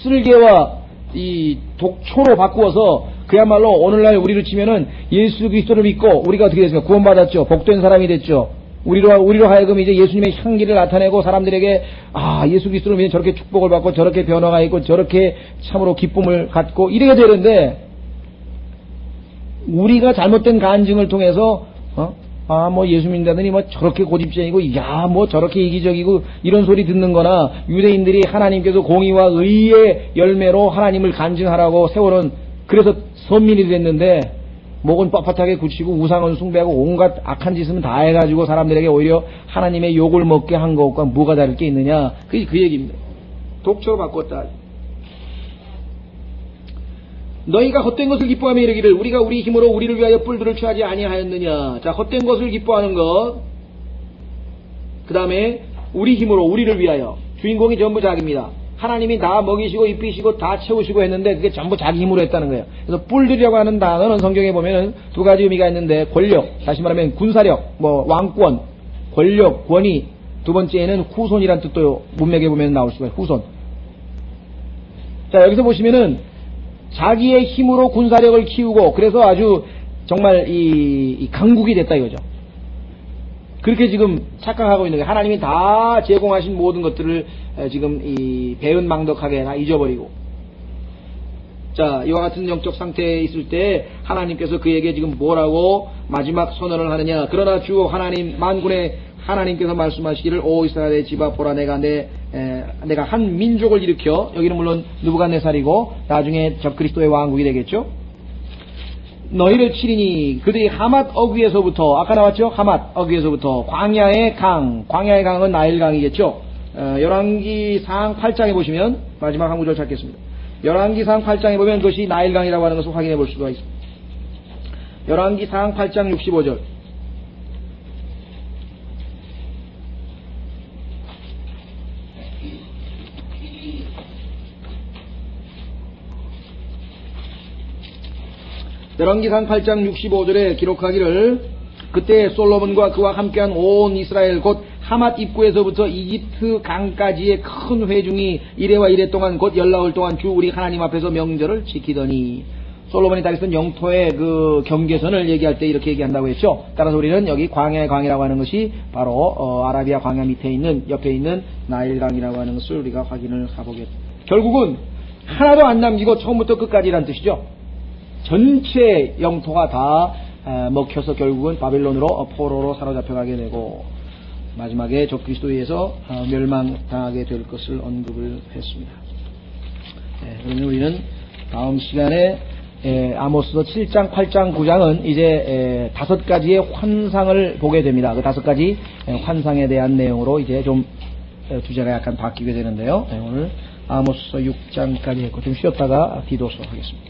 [SPEAKER 1] 쓸개와 이 독초로 바꾸어서 그야말로 오늘날 우리를 치면은 예수 그리스도를 믿고 우리가 어떻게 됐습니까? 구원받았죠. 복된 사람이 됐죠. 우리로 하여금 이제 예수님의 향기를 나타내고 사람들에게 예수 그리스도를 믿으면 저렇게 축복을 받고 저렇게 변화가 있고 저렇게 참으로 기쁨을 갖고 이래야 되는데, 우리가 잘못된 간증을 통해서 뭐 예수 믿는다더니 뭐 저렇게 고집쟁이고 뭐 저렇게 이기적이고 이런 소리 듣는 거나, 유대인들이 하나님께서 공의와 의의 열매로 하나님을 간증하라고 세워놓은, 그래서 선민이 됐는데 목은 뻣뻣하게 굳히고 우상은 숭배하고 온갖 악한 짓은 다 해가지고 사람들에게 오히려 하나님의 욕을 먹게 한 것과 뭐가 다를 게 있느냐, 그게 그 얘기입니다. 독초로 바꿨다. 너희가 헛된 것을 기뻐하며 이르기를 우리가 우리 힘으로 우리를 위하여 뿔들을 취하지 아니하였느냐. 자, 헛된 것을 기뻐하는 것, 그 다음에 우리 힘으로 우리를 위하여, 주인공이 전부 자기입니다. 하나님이 다 먹이시고 입히시고 다 채우시고 했는데 그게 전부 자기 힘으로 했다는 거예요. 그래서 뿔들이라고 하는 단어는 성경에 보면은 두 가지 의미가 있는데, 권력, 다시 말하면 군사력, 뭐 왕권, 권력, 권위, 두 번째는 후손이란 뜻도 문맥에 보면 나올 수가 있어요. 후손. 자, 여기서 보시면은 자기의 힘으로 군사력을 키우고 그래서 아주 정말 이 강국이 됐다 이거죠. 그렇게 지금 착각하고 있는 게 하나님이 다 제공하신 모든 것들을 지금 이 배은망덕하게 다 잊어버리고, 자, 이와 같은 영적 상태에 있을 때 하나님께서 그에게 지금 뭐라고 마지막 선언을 하느냐. 그러나 주 하나님 만군의 하나님께서 말씀하시기를 오 이스라엘의 집아 보라 내가 한 민족을 일으켜, 여기는 물론 느부갓네살이고 나중에 적그리스도의 왕국이 되겠죠. 너희를 치리니 그들이 하맛 어귀에서부터, 아까 나왔죠? 하맛 어귀에서부터 광야의 강은 나일강이겠죠. 열왕기상 8장에 보시면 마지막 한 구절 찾겠습니다. 열왕기상 8장에 보면 그것이 나일강이라고 하는 것을 확인해 볼 수가 있습니다. 열왕기상 8장 65절. 열왕기상 8장 65절에 기록하기를 그때 솔로몬과 그와 함께한 온 이스라엘 곧 하맛 입구에서부터 이집트 강까지의 큰 회중이 이래와 이래 동안 곧 열나흘 동안 주 우리 하나님 앞에서 명절을 지키더니, 솔로몬이 다리던 영토의 그 경계선을 얘기할 때 이렇게 얘기한다고 했죠. 따라서 우리는 여기 광야의 강이라고 하는 것이 바로 아라비아 광야 밑에 있는, 옆에 있는 나일강이라고 하는 것을 우리가 확인을 해보겠습니다. 결국은 하나도 안 남기고 처음부터 끝까지란 뜻이죠. 전체 영토가 다 먹혀서 결국은 바빌론으로 포로로 사로잡혀가게 되고 마지막에 적그리스도에 의해서 멸망당하게 될 것을 언급을 했습니다. 그러면 우리는 다음 시간에 아모스서 7장, 8장, 9장은 이제 5가지의 환상을 보게 됩니다. 그 5가지 환상에 대한 내용으로 이제 좀 주제가 약간 바뀌게 되는데요. 오늘 아모스서 6장까지 했고 좀 쉬었다가 디도서 하겠습니다.